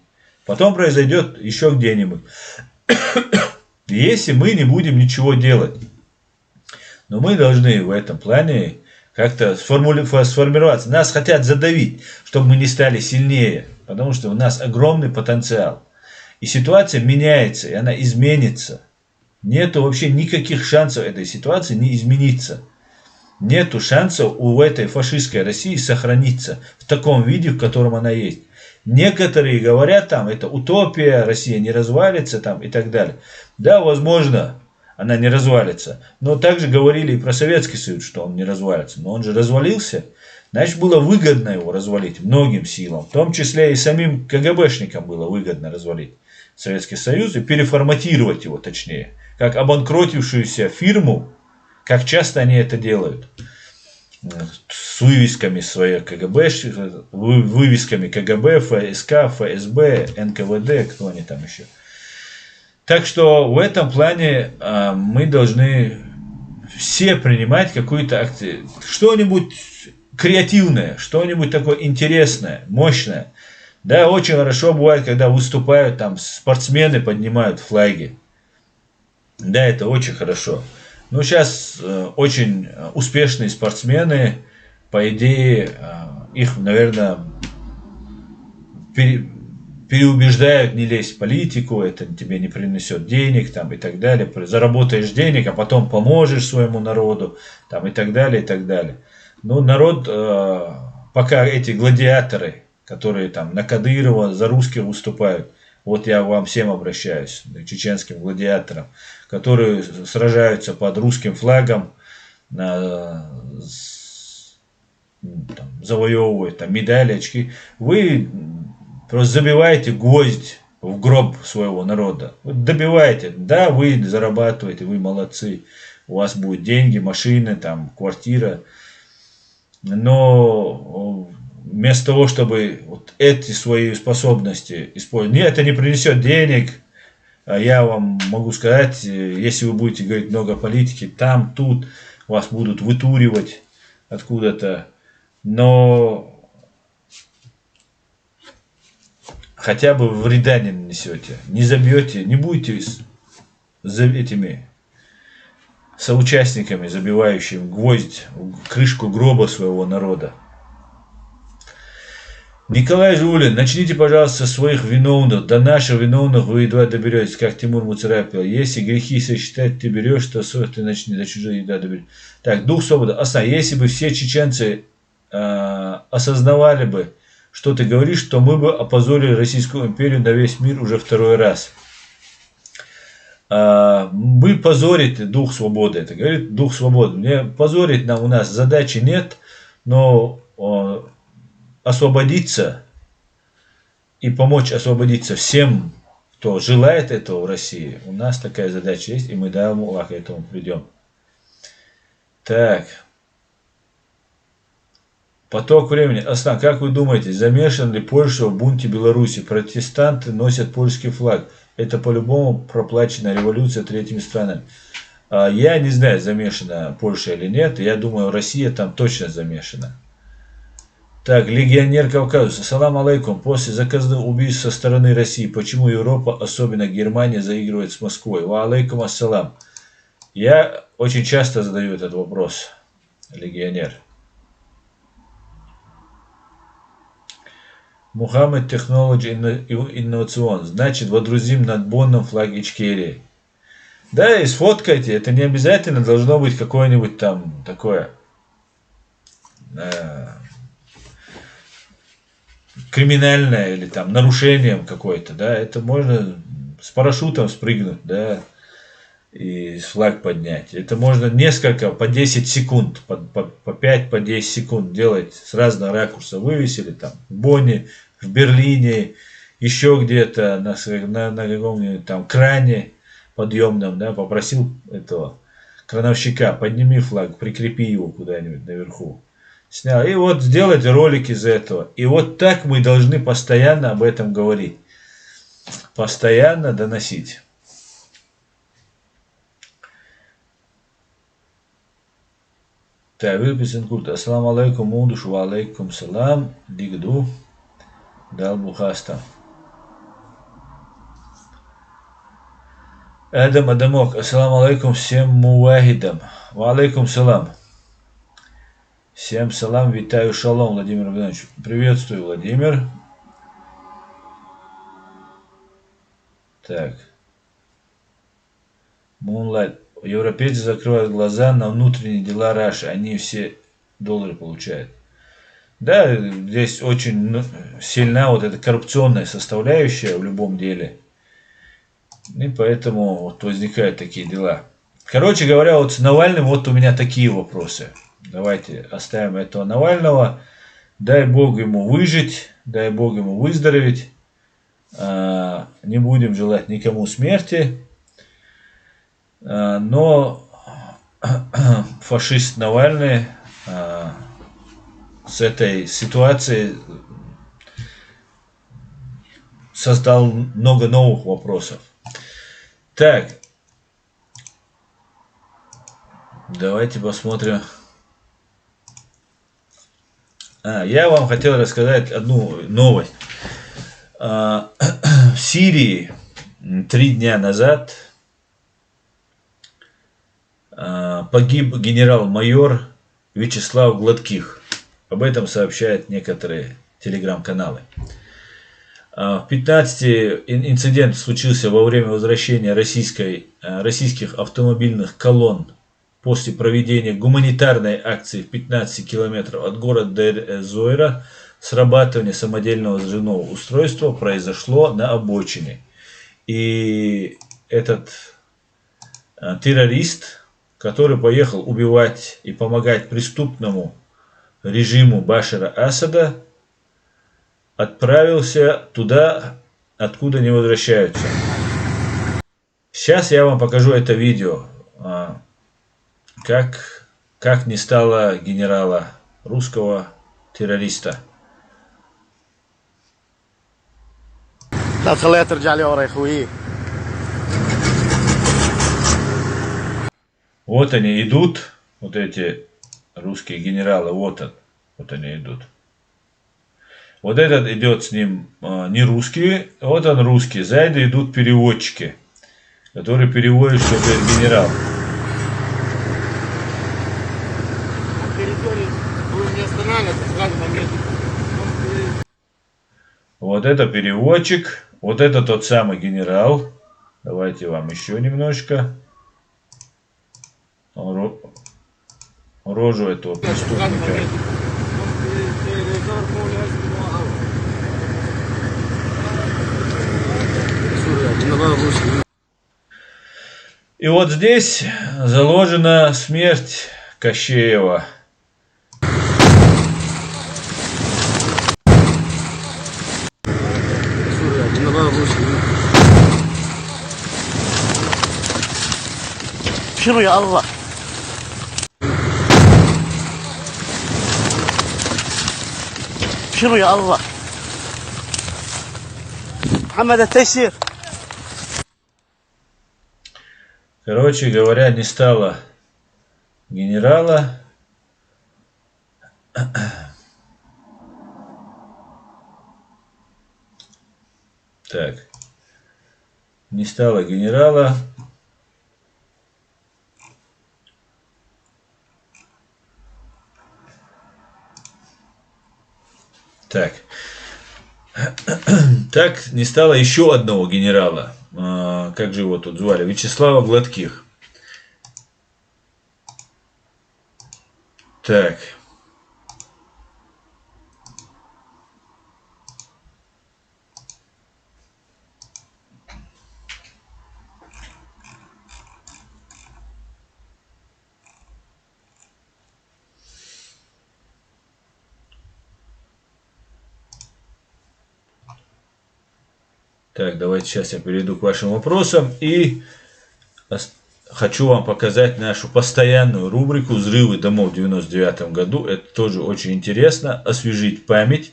Потом произойдет еще где-нибудь. Если мы не будем ничего делать. Но мы должны в этом плане как-то сформироваться. Нас хотят задавить, чтобы мы не стали сильнее. Потому что у нас огромный потенциал. И ситуация меняется, и она изменится. Нету вообще никаких шансов этой ситуации не измениться. Нету шансов у этой фашистской России сохраниться в таком виде, в котором она есть. Некоторые говорят, там, это утопия, Россия не развалится, там, и так далее. Да, возможно, она не развалится. Но также говорили и про Советский Союз, что он не развалится. Но он же развалился. Значит, было выгодно его развалить многим силам. В том числе и самим КГБшникам было выгодно развалить Советский Союз и переформатировать его, точнее. Как обанкротившуюся фирму, как часто они это делают. С вывесками своих КГБ, вывесками КГБ, ФСК, ФСБ, НКВД, кто они там еще. Так что в этом плане мы должны все принимать какую-то акцию. Что-нибудь креативное, что-нибудь такое интересное, мощное. Да, очень хорошо бывает, когда выступают там спортсмены, поднимают флаги. Да, это очень хорошо. Ну, сейчас очень успешные спортсмены, по идее, их, наверное, переубеждают не лезть в политику, это тебе не принесет денег там, и так далее. Заработаешь денег, а потом поможешь своему народу там, и так далее, и так далее. Ну, народ, пока эти гладиаторы, которые там на Кадырова за русских выступают, вот я вам всем обращаюсь, к чеченским гладиаторам, которые сражаются под русским флагом, завоевывают там медали, очки. Вы просто забиваете гвоздь в гроб своего народа. Вот добиваете. Да, вы зарабатываете, вы молодцы. У вас будут деньги, машины, там, квартира. Но вместо того, чтобы вот эти свои способности использовать, нет, это не принесет денег. Я вам могу сказать, если вы будете говорить много политики, там, тут, вас будут вытуривать откуда-то. Но хотя бы вреда не нанесете, не забьете, не будете за этими соучастниками, забивающими гвоздь в крышку гроба своего народа. Николай Жулин, начните, пожалуйста, со своих виновных. До наших виновных вы едва доберетесь, как Тимур Муцарапил. Если грехи сосчитать ты берешь, то совесть ты начни, до чужих едва доберешься. Так, дух свободы. Если бы все чеченцы осознавали бы, что ты говоришь, то мы бы опозорили Российскую империю на весь мир уже второй раз. Вы позорите дух свободы. Это говорит дух свободы. Мне позорить нам у нас задачи нет, но освободиться и помочь освободиться всем, кто желает этого в России, у нас такая задача есть, и мы, дай Аллах, к этому придем. Так. Поток времени. Аслан, как вы думаете, замешан ли Польша в бунте Беларуси? Протестанты носят польский флаг. Это по-любому проплаченная революция третьими странами. Я не знаю, замешана Польша или нет. Я думаю, Россия там точно замешана. Так, легионер Кавказа. Ассалам алейкум. После заказных убийств со стороны России, почему Европа, особенно Германия, заигрывает с Москвой? Ва алейкум ассалам. Я очень часто задаю этот вопрос, легионер. Мухаммед Технологи инновацион. Значит, водрузим над Бонном флаг Ичкерии. Да, и сфоткайте. Это не обязательно должно быть какое-нибудь там такое криминальное или там нарушением какое-то. Да, это можно с парашютом спрыгнуть, да, и флаг поднять. Это можно несколько, по 10 секунд, по 5, по 10 секунд делать с разных ракурсов. Вывесили там в Бонне, в Берлине, еще где-то на каком-нибудь там кране подъемном, да, попросил этого крановщика, подними флаг, прикрепи его куда-нибудь наверху. Снял. И вот сделать ролик из этого. И вот так мы должны постоянно об этом говорить. Постоянно доносить. Так, выписан культ. Ассаламу алейкум, мудуш, ва алейкум салам, дигду, дал бухаста. Адам Адамок, ассаламу алейкум всем мувахидам. Ва алейкум салам. Всем салам, витаю, шалом, Владимир Богданович. Приветствую, Владимир. Так. Moonlight. Европейцы закрывают глаза на внутренние дела Раши. Они все доллары получают. Да, здесь очень сильна вот эта коррупционная составляющая в любом деле. И поэтому вот возникают такие дела. Короче говоря, вот с Навальным вот у меня такие вопросы. Давайте оставим этого Навального. Дай Бог ему выжить, дай Бог ему выздороветь. Не будем желать никому смерти. Но фашист Навальный с этой ситуацией создал много новых вопросов. Так, давайте посмотрим. Я вам хотел рассказать одну новость. В Сирии 3 дня назад погиб генерал-майор Вячеслав Гладких. Об этом сообщают некоторые телеграм-каналы. В 15 инцидент случился во время возвращения российских автомобильных колонн после проведения гуманитарной акции в 15 километров от города Дейр-эз-Зойра. Срабатывание самодельного взрывного устройства произошло на обочине. И этот террорист, который поехал убивать и помогать преступному режиму Башара Асада, отправился туда, откуда не возвращаются. Сейчас я вам покажу это видео, как не стало генерала русского террориста. Вот они идут, вот эти русские генералы, вот они идут. Вот этот идет с ним не русский, вот он русский. Сзади идут переводчики, которые переводят, что это генерал. Вот это переводчик, вот это тот самый генерал. Давайте вам еще немножко рожу этого преступника. И вот здесь заложена смерть Кощеева. شنو يا الله شنو يا الله محمد التيسير. Короче говоря, не стало генерала. Так. Не стало генерала. Так. Так не стало еще одного генерала. Как же его тут звали? Вячеслава Гладких. Так. Так, давайте сейчас я перейду к вашим вопросам и хочу вам показать нашу постоянную рубрику «Взрывы домов в 99 году». Это тоже очень интересно, освежить память.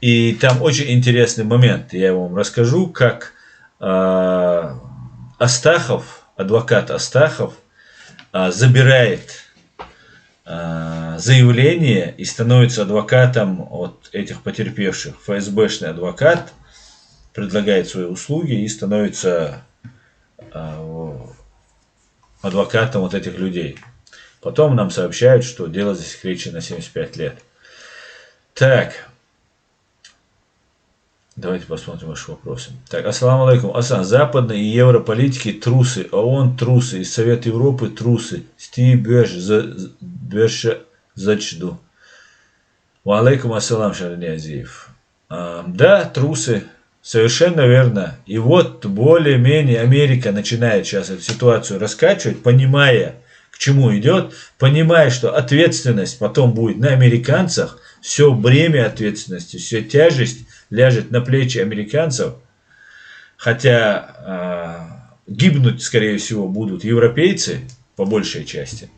И там очень интересный момент. Я вам расскажу, как Астахов, адвокат Астахов, забирает заявление и становится адвокатом от этих потерпевших. ФСБшный адвокат предлагает свои услуги и становится адвокатом вот этих людей. Потом нам сообщают, что дело засекречено на 75 лет. Так. Давайте посмотрим ваши вопросы. Так, ассаламу алейкум. Асан, западные и европолитики трусы, ООН трусы, и Совет Европы трусы. Сти бёрша зачду. Ва алейкум ассалам, Шарниазиев. Да, трусы. Совершенно верно. И вот более-менее Америка начинает сейчас эту ситуацию раскачивать, понимая, к чему идет, понимая, что ответственность потом будет на американцах, все бремя ответственности, вся тяжесть ляжет на плечи американцев, хотя гибнуть, скорее всего, будут европейцы, по большей части,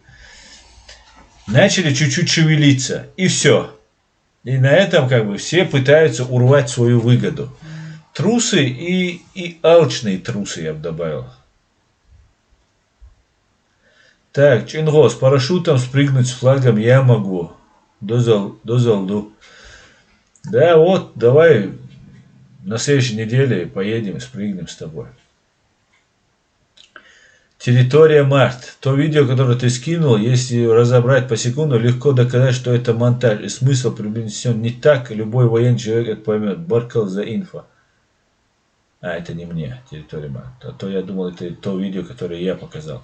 начали чуть-чуть шевелиться, и все. И на этом как бы все пытаются урвать свою выгоду. Трусы и алчные трусы, я бы добавил. Так, Чинго, с парашютом спрыгнуть с флагом я могу. Дозалду. Да, вот, давай на следующей неделе поедем, спрыгнем с тобой. Территория Март. То видео, которое ты скинул, если разобрать по секунду, легко доказать, что это монтаж. И смысл привнесен не так, любой военный человек это поймет. Баркал за инфо. А, это не мне, территория Март. А то я думал, это то видео, которое я показал.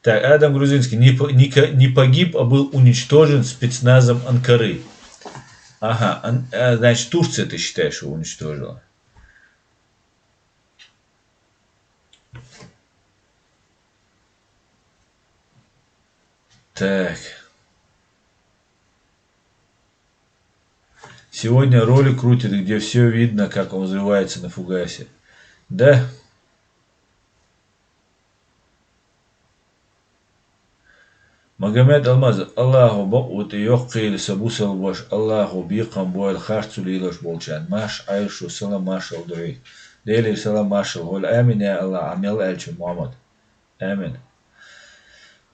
Так, Адам Грузинский. Не погиб, а был уничтожен спецназом Анкары. Ага, значит, Турция, ты считаешь, его уничтожила? Так. Сегодня ролик крутит, где все видно, как он взрывается на фугасе. Да? Магомед Алмаз, Аллаху баут йоқ қейл сабусал баш, Аллаху биқам бойл харцу лилаш болчан, маш айшу салам машал дурей. Дели салам машал, воль амин я Аллах, амил эльчу Мухаммад. Амин.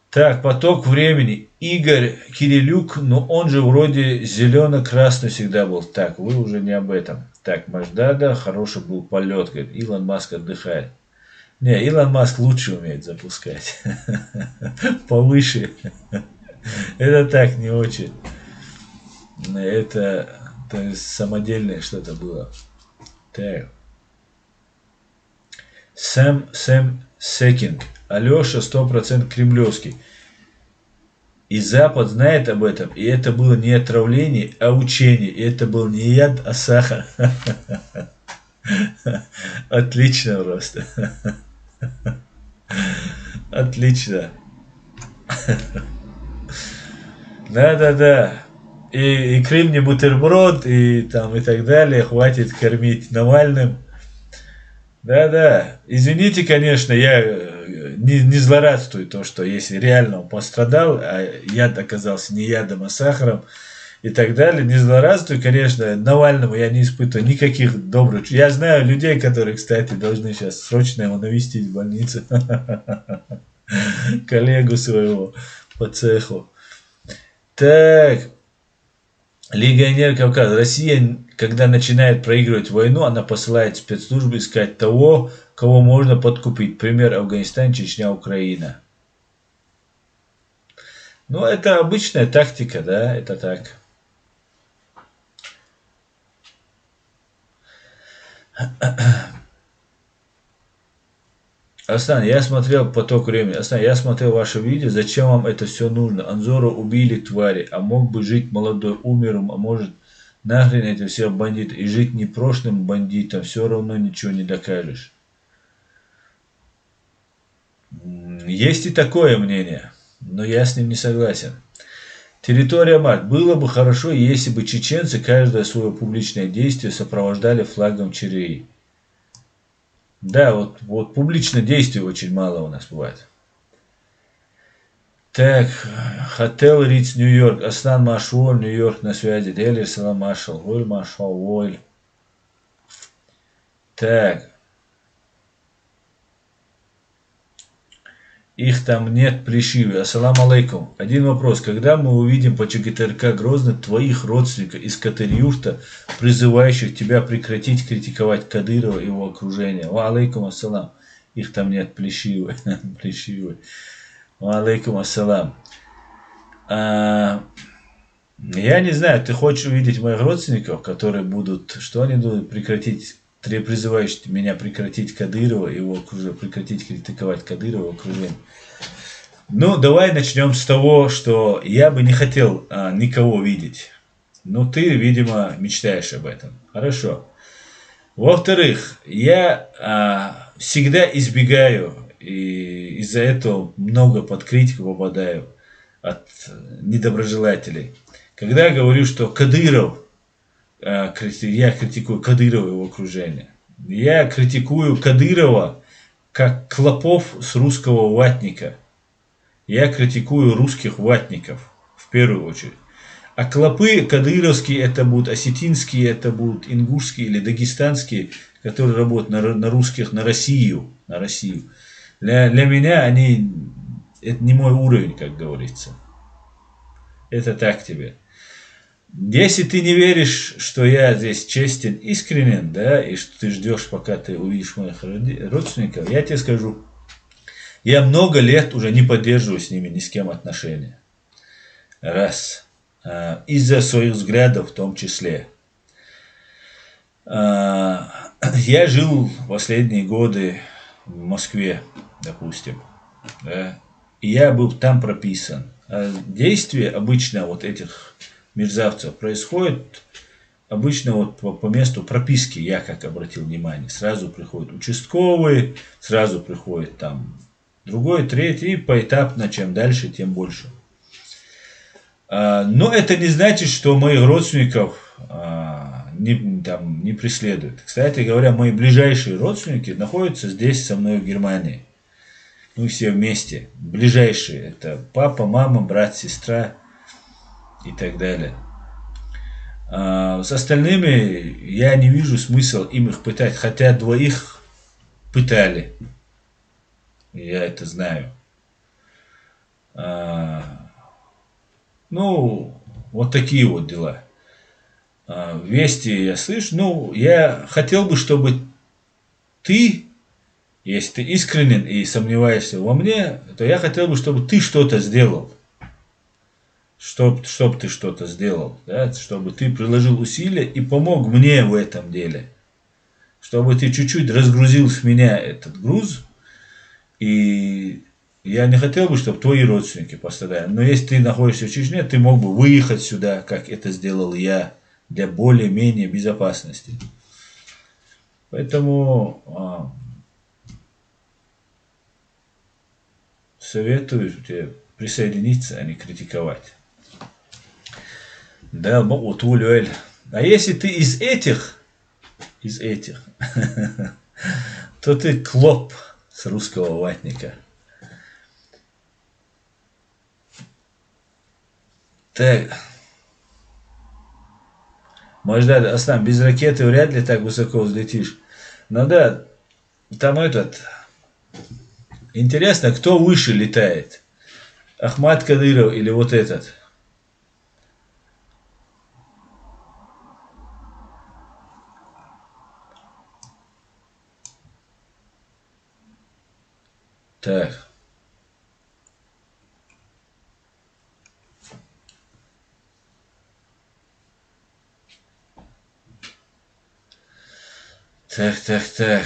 Так, поток времени. Игорь Кирилюк, но он же вроде зелено-красный всегда был. Так, вы уже не об этом. Так, Маждада, хороший был полет, говорит, Илон Маск отдыхает. Не, Илон Маск лучше умеет запускать. Повыше. Это так, не очень. Это самодельное что-то было. Так. Сэм Секинг. Алеша 100% кремлевский. И Запад знает об этом. И это было не отравление, а учение. И это был не яд, а сахар. Отлично просто. Отлично. Да. И Крым не бутерброд, и там и так далее. Хватит кормить Навальным. Да. Извините, конечно, я не злорадствую то, что если реально он пострадал, а яд оказался не ядом, а сахаром и так далее, не злорадствую, конечно, Навальному я не испытываю никаких добрых. Я знаю людей, которые, кстати, должны сейчас срочно его навестить в больнице. Коллегу своего по цеху. Так. Легионер Кавказа. Россия, когда начинает проигрывать войну, она посылает спецслужбы искать того, кого можно подкупить. Пример: Афганистан, Чечня, Украина. Ну, это обычная тактика, да, это так. Асан, я смотрел поток времени. Асан, я смотрел ваше видео. Зачем вам это все нужно? Анзора убили, твари. А мог бы жить молодой, умер, а может нахрен эти все бандиты. И жить не прошлым бандитом. Все равно ничего не докажешь. Есть и такое мнение. Но я с ним не согласен. Территория Март. Было бы хорошо, если бы чеченцы каждое свое публичное действие сопровождали флагом Чирии. Да, вот публичных действий очень мало у нас бывает. Так, Хотел Риц, Нью-Йорк, Аслан Машуоль, Нью-Йорк на связи, Дели Салам Машал, Воль Машал, Воль. Так. их там нет плешивый. Ассаламу алейкум. Один вопрос. Когда мы увидим по ЧГТРК Грозный твоих родственников из Катыр-Юрта, призывающих тебя прекратить критиковать Кадырова и его окружение? Ва алейкум ассалам. Их там нет плешивый. Плешивый. Ва алейкум ассалам. Я не знаю, ты хочешь увидеть моих родственников, которые будут, что они будут прекратить, призывающие меня прекратить Кадырова и его окружение, прекратить критиковать Кадырова и его окружение. Ну, давай начнем с того, что я бы не хотел никого видеть. Но ты, видимо, мечтаешь об этом. Хорошо. Во-вторых, я всегда избегаю, и из-за этого много под критику попадаю от недоброжелателей. Когда я говорю, что Кадыров, я критикую Кадырова и его окружение. Я критикую Кадырова как клопов с русского ватника. Я критикую русских ватников в первую очередь. А клопы кадыровские это будут, осетинские это будут, ингушские или дагестанские, которые работают на русских, на Россию. Для меня они, это не мой уровень, как говорится. Это так тебе. Если ты не веришь, что я здесь честен, искренен, да, и что ты ждешь, пока ты увидишь моих родственников, я тебе скажу, я много лет уже не поддерживаю с ними ни с кем отношения. Раз. Из-за своих взглядов в том числе. Я жил последние годы в Москве, допустим, да, и я был там прописан. А действие обычно вот этих мерзавцев происходит обычно вот по месту прописки, я как обратил внимание. Сразу приходит участковый, сразу приходит там другой, третий, и поэтапно, чем дальше, тем больше. Но это не значит, что моих родственников не преследуют. Кстати говоря, мои ближайшие родственники находятся здесь со мной в Германии. Мы все вместе. Ближайшие. Это папа, мама, брат, сестра и так далее. С остальными я не вижу смысла им их пытать. Хотя двоих пытали. Я это знаю. Ну, вот такие вот дела. Вести я слышу. Ну, я хотел бы, чтобы ты, если ты искренен и сомневаешься во мне, то я хотел бы, чтобы ты что-то сделал. Чтоб ты что-то сделал. Да? Чтобы ты приложил усилия и помог мне в этом деле. Чтобы ты чуть-чуть разгрузил с меня этот груз. И я не хотел бы, чтобы твои родственники пострадали. Но если ты находишься в Чечне, ты мог бы выехать сюда, как это сделал я, для более-менее безопасности. Поэтому советую тебе присоединиться, а не критиковать. Да, вот Улюэль. А если ты из этих, то ты клоп с русского ватника. Так. Может, да, Аслан, без ракеты вряд ли так высоко взлетишь. Ну да, там интересно, кто выше летает? Ахмад Кадыров или вот этот? Так. Так.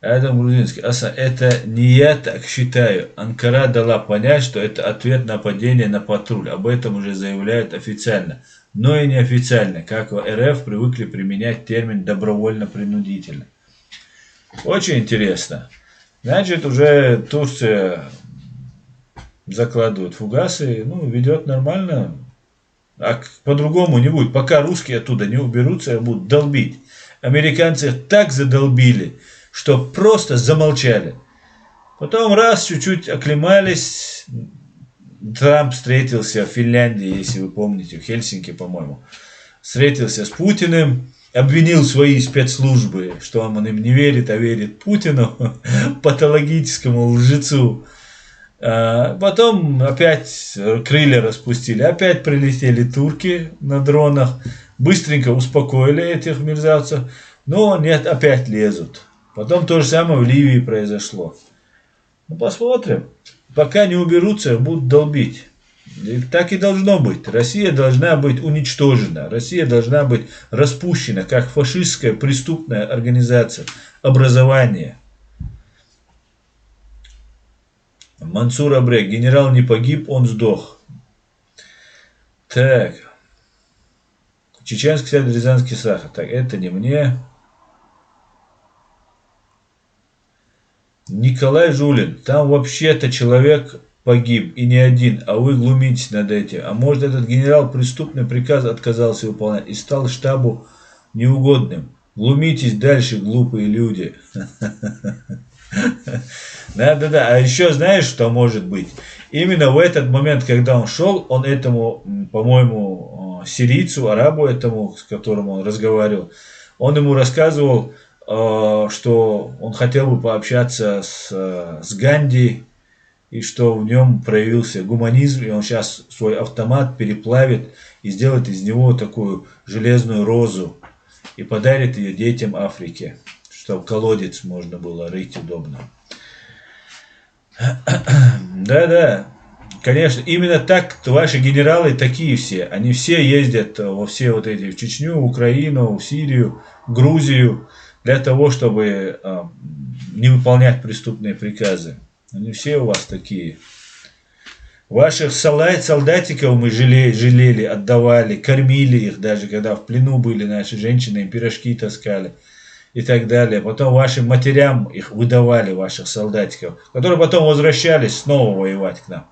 Адам Грузинский. Это не я так считаю. Анкара дала понять, что это ответ на нападение на патруль. Об этом уже заявляют официально. Но и неофициально, как в РФ привыкли применять термин добровольно-принудительно. Очень интересно. Значит, уже Турция закладывает фугасы, ведет нормально. А по-другому не будет. Пока русские оттуда не уберутся, будут долбить. Американцы так задолбили, что просто замолчали. Потом раз чуть-чуть оклемались. Трамп встретился в Финляндии, если вы помните, в Хельсинки, по-моему. Встретился с Путиным. обвинил свои спецслужбы, что он им не верит, а верит Путину, патологическому лжецу. Потом опять крылья распустили, опять прилетели турки на дронах, быстренько успокоили этих мерзавцев, но нет, опять лезут. Потом то же самое в Ливии произошло. Ну, посмотрим. Пока не уберутся, будут долбить. И так и должно быть. Россия должна быть уничтожена. Россия должна быть распущена, как фашистская преступная организация. Образование. Мансур Абрек. Генерал не погиб, он сдох. Так. Чеченский сад, Рязанский сахар. Так, это не мне. Николай Жулин. Там вообще-то человек погиб, и не один, а вы глумитесь над этим. А может, этот генерал преступный приказ отказался выполнять и стал штабу неугодным. Глумитесь дальше, глупые люди. Да. А еще знаешь, что может быть? Именно в этот момент, когда он шел, он этому, по-моему, сирийцу, арабу этому, с которым он разговаривал, он ему рассказывал, что он хотел бы пообщаться с Ганди, и что в нем проявился гуманизм, и он сейчас свой автомат переплавит и сделает из него такую железную розу и подарит ее детям Африки, чтобы колодец можно было рыть удобно. Да, конечно, именно так ваши генералы такие все. Они все ездят во все вот эти, в Чечню, Украину, в Сирию, Грузию, для того, чтобы не выполнять преступные приказы. Они все у вас такие. Ваших солдатиков мы жалели, отдавали, кормили их, даже когда в плену были наши женщины, им пирожки таскали и так далее. Потом вашим матерям их выдавали, ваших солдатиков, которые потом возвращались снова воевать к нам.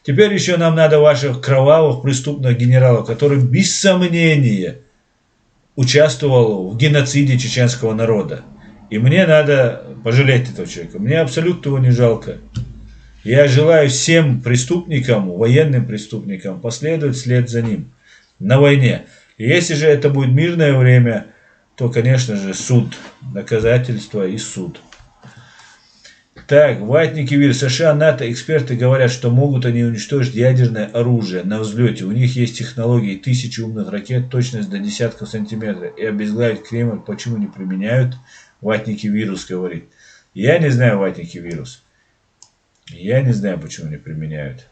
Теперь еще нам надо ваших кровавых преступных генералов, которые без сомнения участвовал в геноциде чеченского народа. И мне надо пожалеть этого человека. Мне абсолютно его не жалко. Я желаю всем преступникам, военным преступникам, последовать вслед за ним на войне. И если же это будет мирное время, то, конечно же, суд, доказательства и суд. Так, ватники ВИР. США, НАТО, эксперты говорят, что могут они уничтожить ядерное оружие на взлете. У них есть технологии, 1000 умных ракет, точность до десятков сантиметров. И обезглавить Кремль почему не применяют? Ватники вирус говорит. Я не знаю, ватники вирус. Я не знаю, почему не применяют.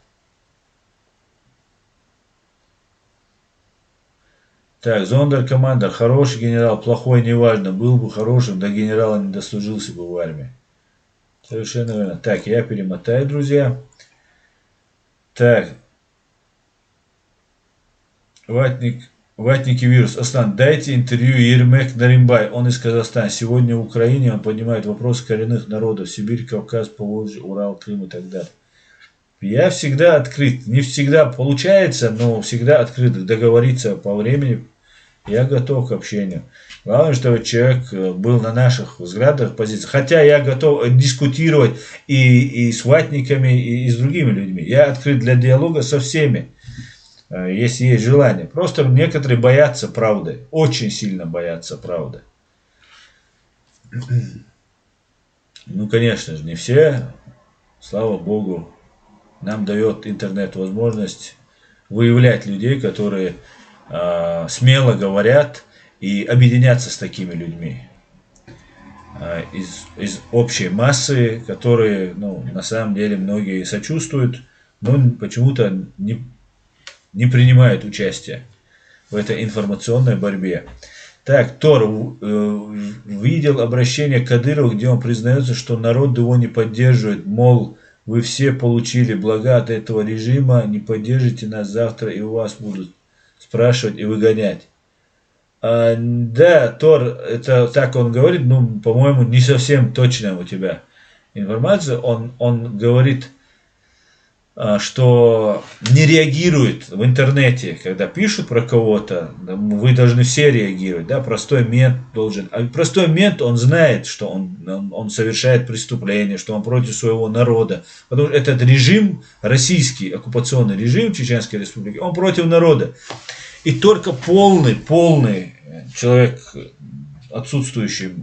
Так, зондеркомандер. Хороший генерал, плохой, неважно. Был бы хорошим, до генерала не дослужился бы в армии. Совершенно верно. Так, я перемотаю, друзья. Так. Ватники вирус. Аслан, дайте интервью Ермек Наримбай. Он из Казахстана. Сегодня в Украине он поднимает вопросы коренных народов. Сибирь, Кавказ, Поволжье, Урал, Крым и так далее. Я всегда открыт. Не всегда получается, но всегда открыт. Договориться по времени. Я готов к общению. Главное, чтобы человек был на наших взглядах, позициях. Хотя я готов дискутировать и с ватниками, и с другими людьми. Я открыт для диалога со всеми, если есть желание. Просто некоторые боятся правды. Очень сильно боятся правды. Ну, конечно же, не все. Слава Богу, нам дает интернет возможность выявлять людей, которые смело говорят, и объединяться с такими людьми из общей массы, которые, ну, на самом деле многие сочувствуют, но почему-то не принимают участие в этой информационной борьбе. Так, Тор видел обращение к Кадырову, где он признается, что народ его не поддерживает, мол, вы все получили блага от этого режима, не поддержите нас завтра, и у вас будут спрашивать и выгонять. Да, Тор, это так он говорит, ну, по-моему, не совсем точная у тебя информация. Он говорит, что не реагирует в интернете, когда пишут про кого-то, вы должны все реагировать, да, простой мент должен. А простой мент, он знает, что он совершает преступление, что он против своего народа. Потому что этот режим, российский оккупационный режим Чеченской Республики, он против народа. И только полный человек, отсутствующий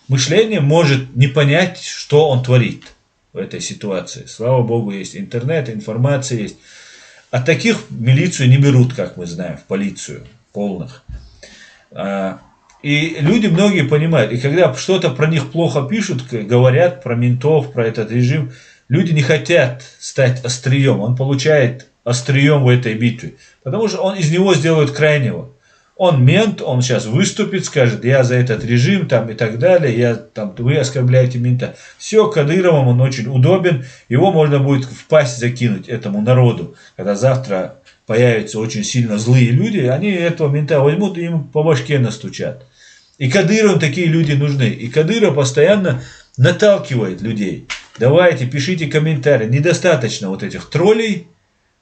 мышлением, может не понять, что он творит в этой ситуации. Слава Богу, есть интернет, информация есть. А таких в милицию не берут, как мы знаем, в полицию полных. И люди многие понимают, и когда что-то про них плохо пишут, говорят про ментов, про этот режим, люди не хотят стать острием. Он получает острием в этой битве, потому что он из него сделает крайнего. Он мент, он сейчас выступит, скажет, я за этот режим там, и так далее, вы оскорбляете мента. Все, Кадыровым он очень удобен, его можно будет в пасть закинуть этому народу, когда завтра появятся очень сильно злые люди, они этого мента возьмут и ему по башке настучат. И Кадыровым такие люди нужны. И Кадыров постоянно наталкивает людей. Давайте, пишите комментарии. Недостаточно вот этих троллей,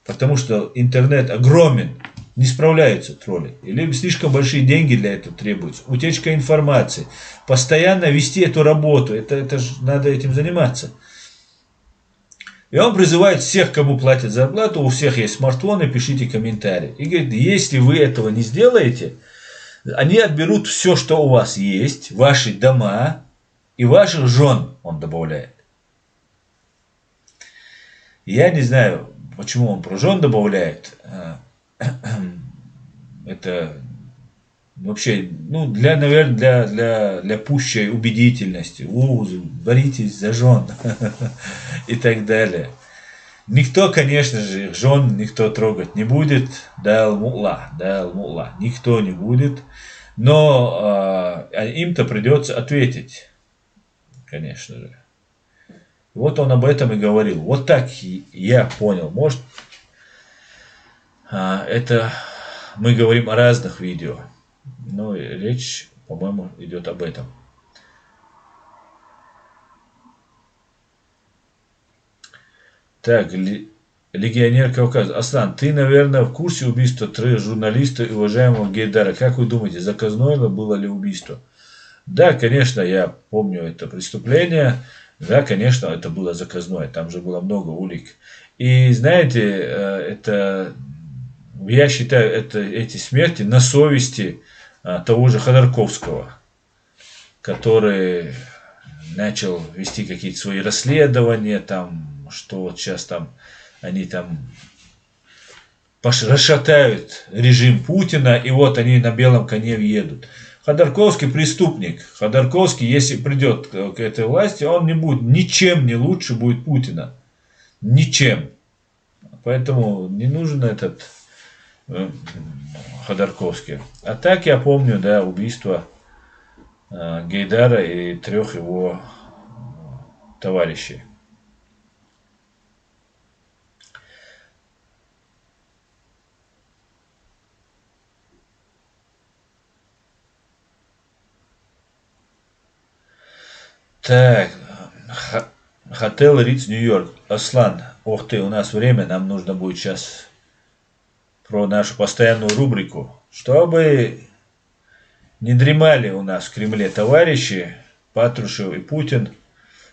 потому что интернет огромен. Не справляются тролли. Или слишком большие деньги для этого требуются. Утечка информации. Постоянно вести эту работу. Это же надо этим заниматься. И он призывает всех, кому платят зарплату, у всех есть смартфоны, пишите комментарии. И говорит, если вы этого не сделаете, они отберут все, что у вас есть, ваши дома и ваших жен, он добавляет. Я не знаю, почему он про жен добавляет. Это вообще, наверное, для пущей убедительности. Боритесь за жен и так далее. Никто, конечно же, их жен никто трогать не будет. Дал-мулла. Никто не будет. Но им-то придется ответить, конечно же. Вот он об этом и говорил. Вот так я понял. Может, это мы говорим о разных видео. Но речь, по-моему, идет об этом. Так, легионер Кавказа. Аслан, ты, наверное, в курсе убийства 3 журналиста и уважаемого Гейдара. Как вы думаете, заказное было ли убийство? Да, конечно, я помню это преступление. Да, конечно, это было заказное. Там же было много улик. И знаете, я считаю, эти смерти на совести того же Ходорковского, который начал вести какие-то свои расследования, что вот сейчас они расшатают режим Путина, и вот они на белом коне едут. Ходорковский преступник. Ходорковский, если придет к этой власти, он не будет ничем не лучше будет Путина. Ничем. Поэтому не нужен этот Ходорковский. А так я помню, да, убийство Гейдара и 3 его товарищей. Так, Хотел Риц, Нью-Йорк. Аслан, ох ты, у нас время, нам нужно будет сейчас про нашу постоянную рубрику. Чтобы не дремали у нас в Кремле товарищи, Патрушев и Путин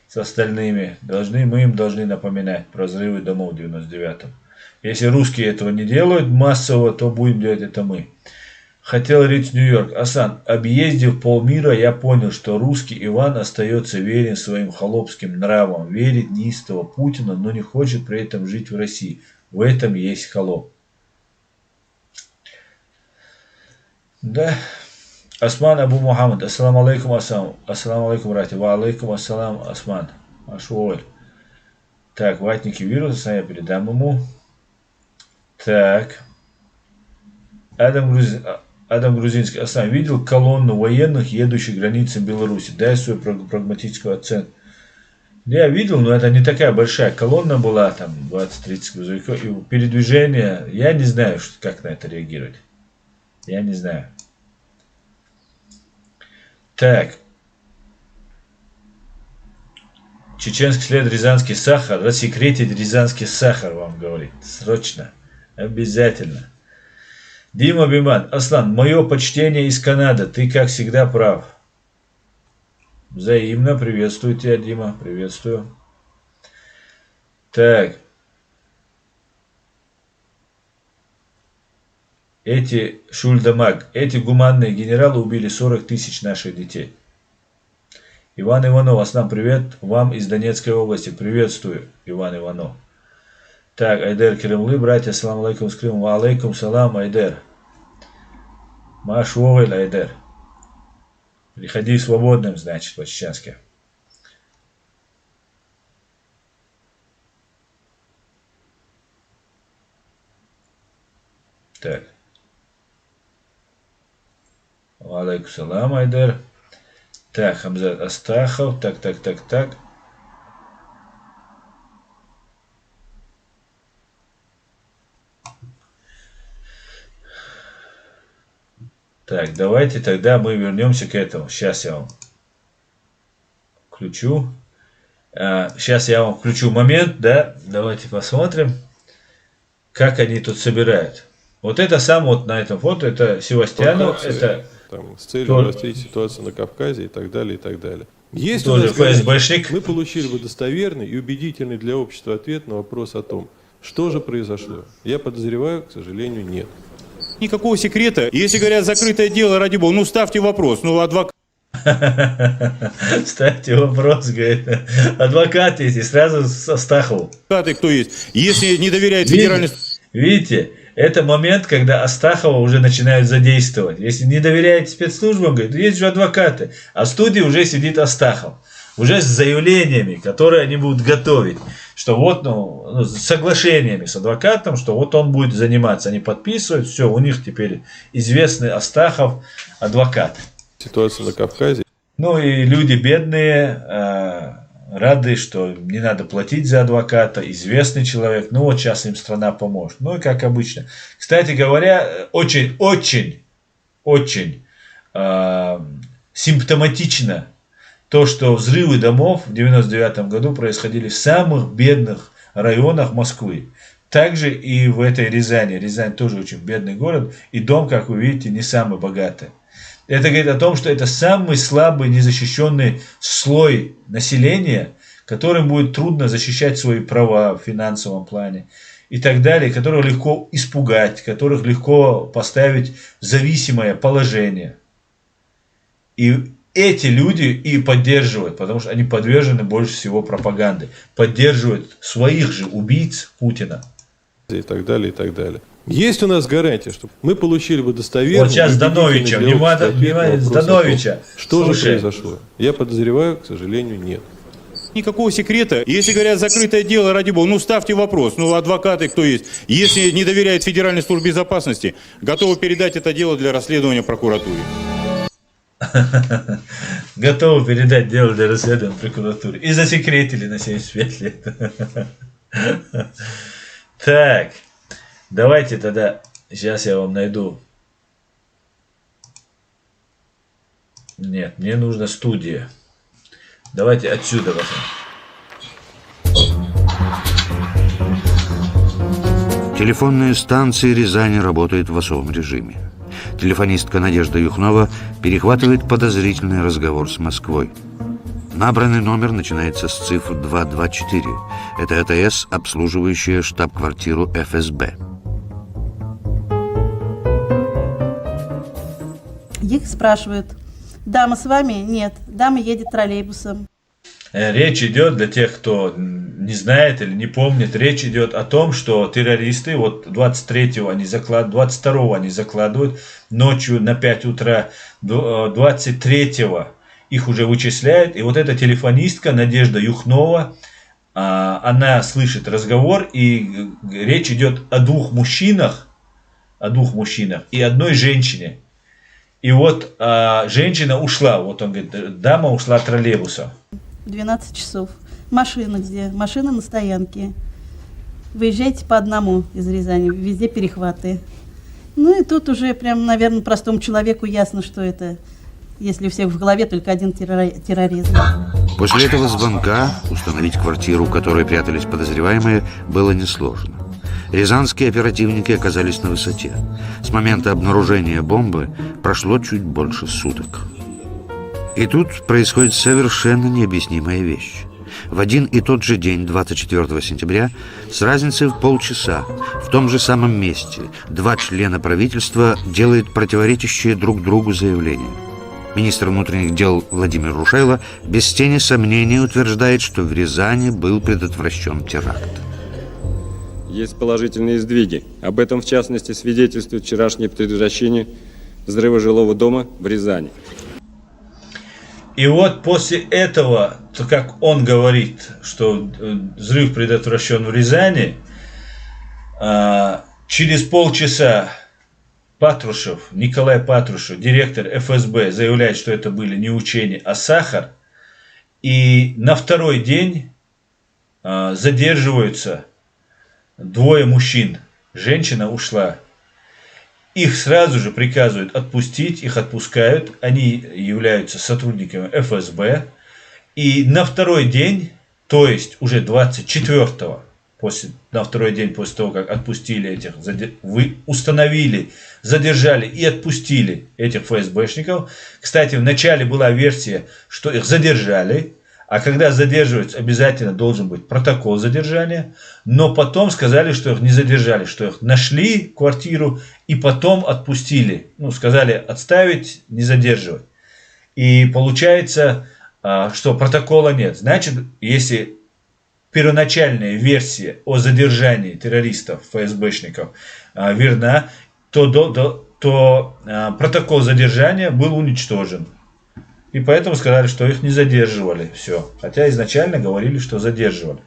с остальными, мы им должны напоминать про взрывы домов в 99-м. Если русские этого не делают массово, то будем делать это мы. Хотел Риц, Нью-Йорк. Асан, объездив полмира, я понял, что русский Иван остается верен своим холопским нравам, верит неистово Путина, но не хочет при этом жить в России. В этом есть холоп. Да. Осман Абу Мухаммад. Ассаламу алейкум, Асам. Ассаламу алейкум, братья. Ва алейкум ассалам, Осман. Ашуоль. Так, ватники вируса, я передам ему. Так. Адам Грузинский. Аслан, видел колонну военных, едущих границей Беларуси? Дай свою прагматическую оценку. Я видел, но это не такая большая колонна была, там 20-30 грузовиков. И передвижение, я не знаю, как на это реагировать. Я не знаю. Так. Чеченский след Рязанский сахар. Рассекретить Рязанский сахар, вам говорит. Срочно. Обязательно. Дима Биман. Аслан, мое почтение из Канады. Ты, как всегда, прав. Взаимно. Приветствую тебя, Дима. Приветствую. Так. эти Шульдамаг, эти гуманные генералы убили 40 тысяч наших детей. Иван Иванов, Аслан, привет вам из Донецкой области. Приветствую, Иван Иванов. Так, Айдер Керемлы, братья, салам алейкум с Крымом. Ва алейкум салам, Айдер. Маш Вовель, Айдер. Приходи свободным, значит, по-чеченски. Так. Ва алейкум салам, Айдер. Так, Хамзат Астахов. Так. Так, давайте тогда мы вернемся к этому. Сейчас я вам включу. Сейчас я вам включу момент, да. Давайте посмотрим, как они тут собирают. Вот это сам вот на этом фото, это Севастьянов, это... Там, с целью расследовать ситуацию на Кавказе и так далее, и так далее. Если тоже ФСБшник. мы получили бы достоверный и убедительный для общества ответ на вопрос о том, что же произошло. Я подозреваю, к сожалению, нет. Никакого секрета. Если говорят закрытое дело, ради бога, ну ставьте вопрос. Ну, адвокат. Ставьте вопрос, говорит. Адвокат есть, и сразу с Астаховым. Кто есть? Если не доверяет федеральной... Видите, это момент, когда Астахова уже начинают задействовать. Если не доверяете спецслужбам, говорит, есть же адвокаты. А в студии уже сидит Астахов. Уже с заявлениями, которые они будут готовить. Что вот, ну, с соглашениями с адвокатом, что вот он будет заниматься. Они подписывают, все, у них теперь известный Астахов адвокат. Ситуация на Кавказе. Ну и люди бедные, рады, что не надо платить за адвоката, известный человек, ну вот сейчас им страна поможет. Ну и как обычно. Кстати говоря, очень симптоматично то, что взрывы домов в 1999 году происходили в самых бедных районах Москвы. Также и в этой Рязани. Рязань тоже очень бедный город, и дом, как вы видите, не самый богатый. Это говорит о том, что это самый слабый, незащищенный слой населения, которым будет трудно защищать свои права в финансовом плане и так далее, которых легко испугать, которых легко поставить в зависимое положение. И эти люди и поддерживают, потому что они подвержены больше всего пропаганде, поддерживают своих же убийц Путина. И так далее, и так далее. Есть у нас гарантия, что мы получили бы достоверный... Вот сейчас Дановича, внимание, Дановича. Что же произошло? Я подозреваю, к сожалению, нет. Никакого секрета. Если говорят закрытое дело, ради бога, ну ставьте вопрос. Ну, адвокаты кто есть? Если не доверяет Федеральной службе безопасности, готовы передать это дело для расследования прокуратуре. Готовы передать дело для расследования прокуратуре. И засекретили на 75 лет. Так. Давайте тогда, сейчас я вам найду. Нет, мне нужна студия. Давайте отсюда возьмем. Телефонные станции Рязани работают в особом режиме. Телефонистка Надежда Юхнова перехватывает подозрительный разговор с Москвой. Набранный номер начинается с цифр 224. Это АТС, обслуживающая штаб-квартиру ФСБ. Их спрашивают: дама с вами? Нет, дама едет троллейбусом. Речь идет, для тех, кто не знает или не помнит, речь идет о том, что террористы, вот 23-го они закладывают, 22-го они закладывают, ночью на 5 утра, 23-го их уже вычисляют, и вот эта телефонистка Надежда Юхнова, она слышит разговор, и речь идет о двух мужчинах и одной женщине. И вот женщина ушла, вот он говорит, дама ушла троллейбусом. 12 часов. Машина где? Машина на стоянке. Выезжайте по одному из Рязани, везде перехваты. Ну и тут уже прям, наверное, простому человеку ясно, что это, если у всех в голове только один терроризм. После этого звонка установить квартиру, в которой прятались подозреваемые, было несложно. Рязанские оперативники оказались на высоте. С момента обнаружения бомбы прошло чуть больше суток. И тут происходит совершенно необъяснимая вещь. В один и тот же день, 24 сентября, с разницей в полчаса, в том же самом месте, два члена правительства делают противоречащие друг другу заявления. Министр внутренних дел Владимир Рушайло без тени сомнений утверждает, что в Рязани был предотвращен теракт. Есть положительные сдвиги. Об этом, в частности, свидетельствует вчерашнее предотвращение взрыва жилого дома в Рязани. И вот после этого, то как он говорит, что взрыв предотвращен в Рязани, через полчаса Патрушев, Николай Патрушев, директор ФСБ, заявляет, что это были не учения, а сахар. И на второй день задерживаются двое мужчин. Женщина ушла. Их сразу же приказывают отпустить, их отпускают. Они являются сотрудниками ФСБ. И на второй день, то есть уже 24-го, на второй день после того, как отпустили этих, вы установили, задержали и отпустили этих ФСБшников. Кстати, вначале была версия, что их задержали, а когда задерживаются, обязательно должен быть протокол задержания. Но потом сказали, что их не задержали, что их нашли квартиру и потом отпустили. Ну, сказали отставить, не задерживать. И получается, что протокола нет. Значит, если первоначальная версия о задержании террористов, ФСБшников верна, то протокол задержания был уничтожен. И поэтому сказали, что их не задерживали. Все. Хотя изначально говорили, что задерживали.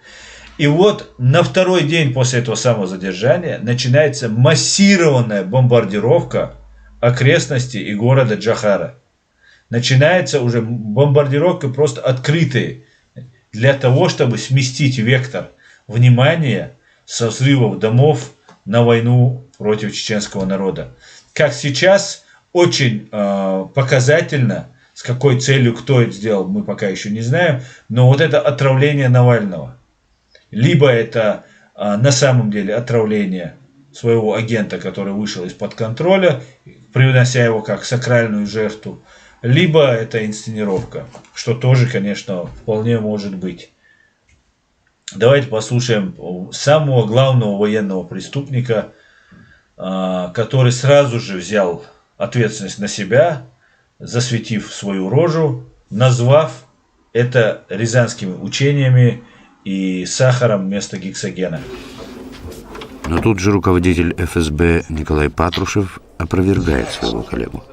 И вот на второй день после этого самого задержания начинается массированная бомбардировка окрестностей и города Джохара. Начинается уже бомбардировка просто открытая. Для того, чтобы сместить вектор внимания со взрывов домов на войну против чеченского народа. Как сейчас очень показательно, с какой целью, кто это сделал, мы пока еще не знаем, но вот это отравление Навального. Либо это на самом деле отравление своего агента, который вышел из-под контроля, принося его как сакральную жертву, либо это инсценировка, что тоже, конечно, вполне может быть. Давайте послушаем самого главного военного преступника, который сразу же взял ответственность на себя, засветив свою рожу, назвав это рязанскими учениями и сахаром вместо гексогена. Но тут же руководитель ФСБ Николай Патрушев опровергает своего коллегу.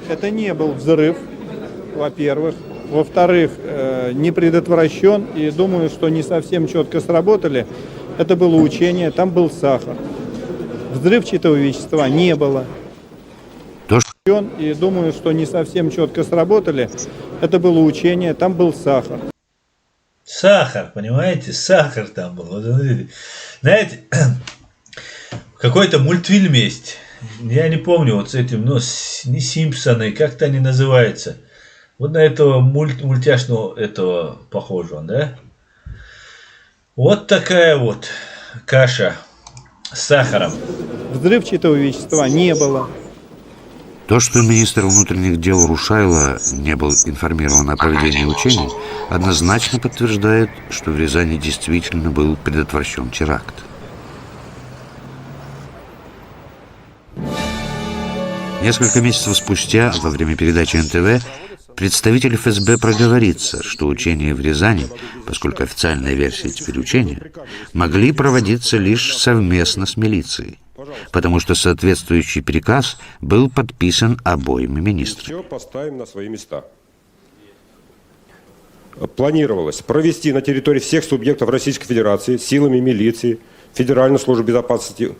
Это не был взрыв, во-первых. Во-вторых, не предотвращен, и думаю, что не совсем четко сработали. Это было учение, там был сахар. Взрывчатого вещества не было. И думаю, что не совсем четко сработали. Это было учение, там был сахар. Сахар, понимаете? Сахар там был. Вот, знаете, какой-то мультфильм есть. Я не помню, вот с этим, но не Симпсоны, как-то они называются. Вот на этого мультяшного этого похоже он, да? Вот такая вот каша с сахаром. Взрывчатого вещества не было. То, что министр внутренних дел Рушайло не был информирован о проведении учений, однозначно подтверждает, что в Рязани действительно был предотвращен теракт. Несколько месяцев спустя, во время передачи НТВ, представитель ФСБ проговорится, что учения в Рязани, поскольку официальная версия теперь учения, могли проводиться лишь совместно с милицией, потому что соответствующий приказ был подписан обоими министрами. Все поставим на свои места. Планировалось провести на территории всех субъектов Российской Федерации силами милиции, Федеральной службы безопасности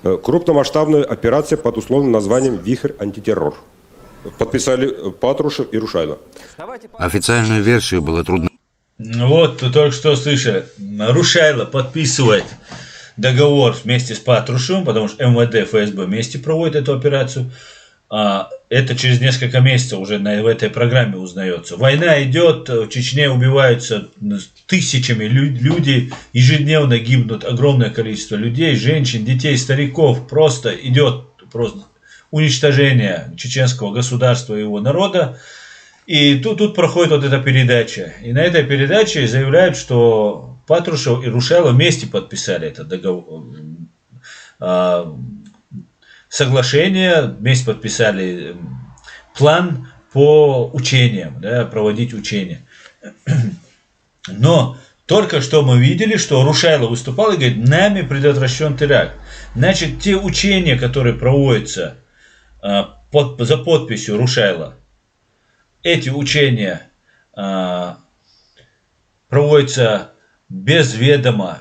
крупномасштабную операцию под условным названием «Вихрь антитеррор». Подписали Патрушев и Рушайло. Официальную версию было трудно. Вот, только что слышали. Рушайло подписывает договор вместе с Патрушевым, потому что МВД, ФСБ вместе проводят эту операцию. Это через несколько месяцев уже в этой программе узнается. Война идет, в Чечне убиваются тысячами люди, ежедневно гибнут огромное количество людей, женщин, детей, стариков. Просто идет уничтожение чеченского государства и его народа. И тут проходит вот эта передача. И на этой передаче заявляют, что Патрушев и Рушайло вместе подписали этот договор, соглашение, вместе подписали план по учениям, да, проводить учения. Но только что мы видели, что Рушайло выступал и говорит, нами предотвращен теракт. Значит, те учения, которые проводятся за подписью Рушайло, эти учения проводятся без ведома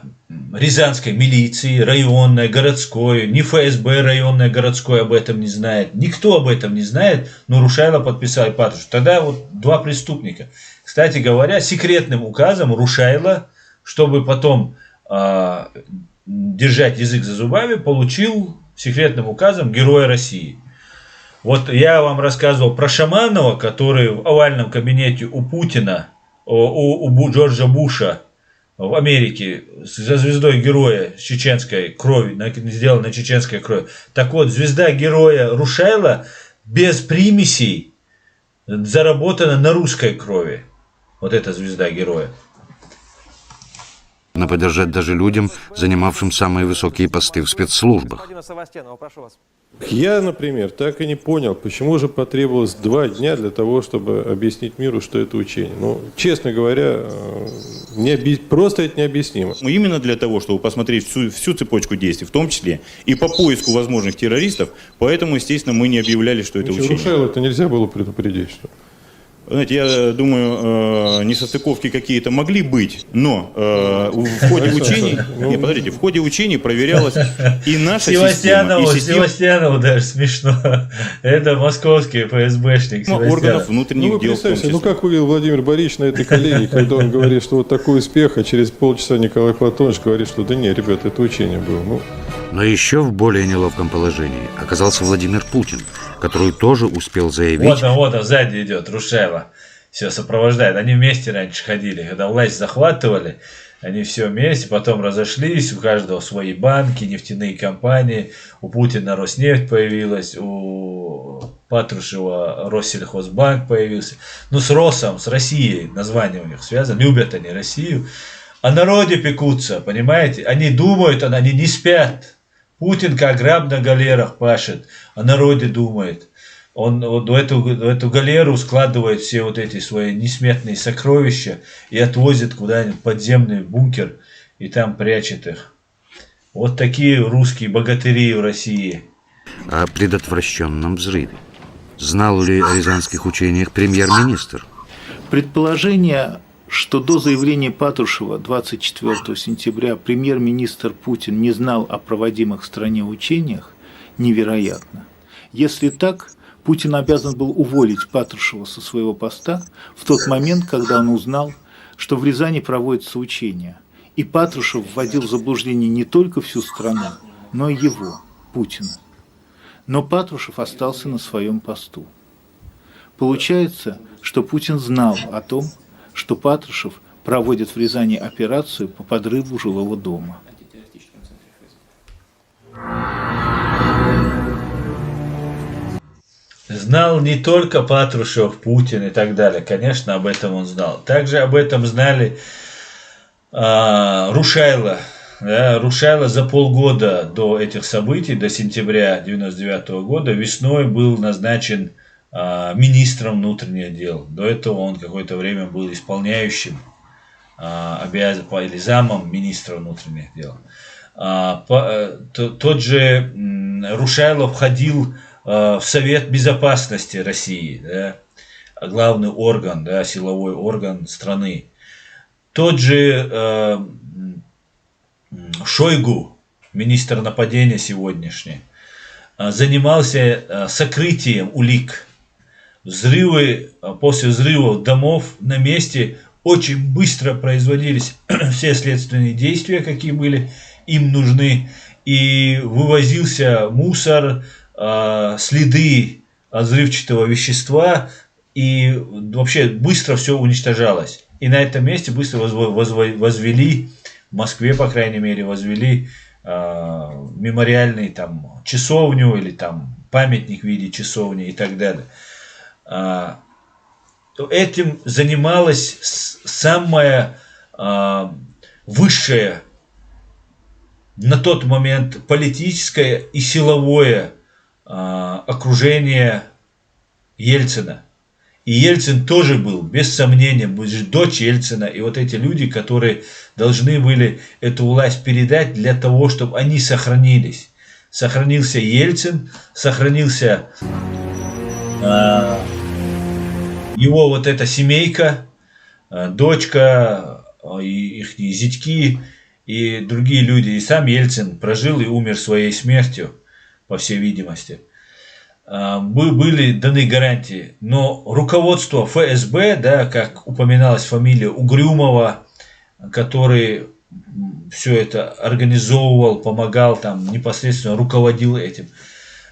рязанской милиции, районной, городской, ни ФСБ районной, городской об этом не знает, никто об этом не знает, но Рушайло подписал и Патрушев. Тогда вот два преступника. Кстати говоря, секретным указом Рушайло, чтобы потом держать язык за зубами, получил секретным указом Героя России. Вот я вам рассказывал про Шаманова, который в овальном кабинете у Путина, у Джорджа Буша в Америке за звездой героя с чеченской крови, сделана на чеченской крови. Так вот, звезда героя Рушайло без примесей заработана на русской крови. Вот эта звезда героя. На поддержать даже людям, занимавшим самые высокие посты в спецслужбах. Я, например, так и не понял, почему же потребовалось 2 дня для того, чтобы объяснить миру, что это учение. Ну, честно говоря, просто это необъяснимо. Именно для того, чтобы посмотреть всю цепочку действий, в том числе и по поиску возможных террористов, поэтому, естественно, мы не объявляли, что это учение. Рушайло это нельзя было предупредить, что... Знаете, я думаю, несостыковки какие-то могли быть, но в ходе учений, в ходе учений проверялась и наша система, и система... Севастьянову даже смешно. Это московский ФСБшник. Органов внутренних дел в том числе. Ну как выглядел Владимир Борисович на этой коллегии, когда он говорит, что вот такой успех, а через полчаса Николай Платонович говорит, что да не, ребята, это учение было. Но еще в более неловком положении оказался Владимир Путин, который тоже успел заявить... Вот он сзади идет, Рушайло. Все сопровождает. Они вместе раньше ходили. Когда власть захватывали, они все вместе, потом разошлись, у каждого свои банки, нефтяные компании. У Путина Роснефть появилась, у Патрушева Россельхозбанк появился. Ну, с Росом, с Россией название у них связано. Любят они Россию. О народе пекутся, понимаете? Они думают, они не спят. Путин как раб на галерах пашет, о народе думает. Он вот в эту галеру складывает все вот эти свои несметные сокровища и отвозит куда-нибудь в подземный бункер и там прячет их. Вот такие русские богатыри в России. О предотвращенном взрыве. Знал ли о рязанских учениях премьер-министр? Предположение, что до заявления Патрушева 24 сентября премьер-министр Путин не знал о проводимых в стране учениях, невероятно. Если так, Путин обязан был уволить Патрушева со своего поста в тот момент, когда он узнал, что в Рязани проводятся учения. И Патрушев вводил в заблуждение не только всю страну, но и его, Путина. Но Патрушев остался на своем посту. Получается, что Путин знал о том, что Патрушев проводит в Рязани операцию по подрыву жилого дома. Знал не только Патрушев, Путин и так далее. Конечно, об этом он знал. Также об этом знали Рушайло. Да, Рушайло за полгода до этих событий, до сентября 1999 года, весной был назначен министром внутренних дел. До этого он какое-то время был исполняющим или замом министра внутренних дел. Тот же Рушайло входил в Совет Безопасности России, да, главный орган, да, силовой орган страны. Тот же Шойгу, министр нападения сегодняшний, занимался сокрытием улик. После взрывов домов на месте очень быстро производились все следственные действия, какие были им нужны, и вывозился мусор, следы взрывчатого вещества, и вообще быстро все уничтожалось. И на этом месте быстро возвели, в Москве, по крайней мере, возвели мемориальный там часовню или там памятник в виде часовни и так далее. этим занималась самая высшее на тот момент политическое и силовое окружение Ельцина. И Ельцин тоже был, без сомнения, дочь Ельцина. И вот эти люди, которые должны были эту власть передать для того, чтобы они сохранились. Сохранился Ельцин, сохранился его вот эта семейка, дочка, и их зятьки и другие люди. И сам Ельцин прожил и умер своей смертью, по всей видимости. Были даны гарантии, но руководство ФСБ, да, как упоминалась фамилия Угрюмова, который все это организовывал, помогал, там непосредственно руководил этим.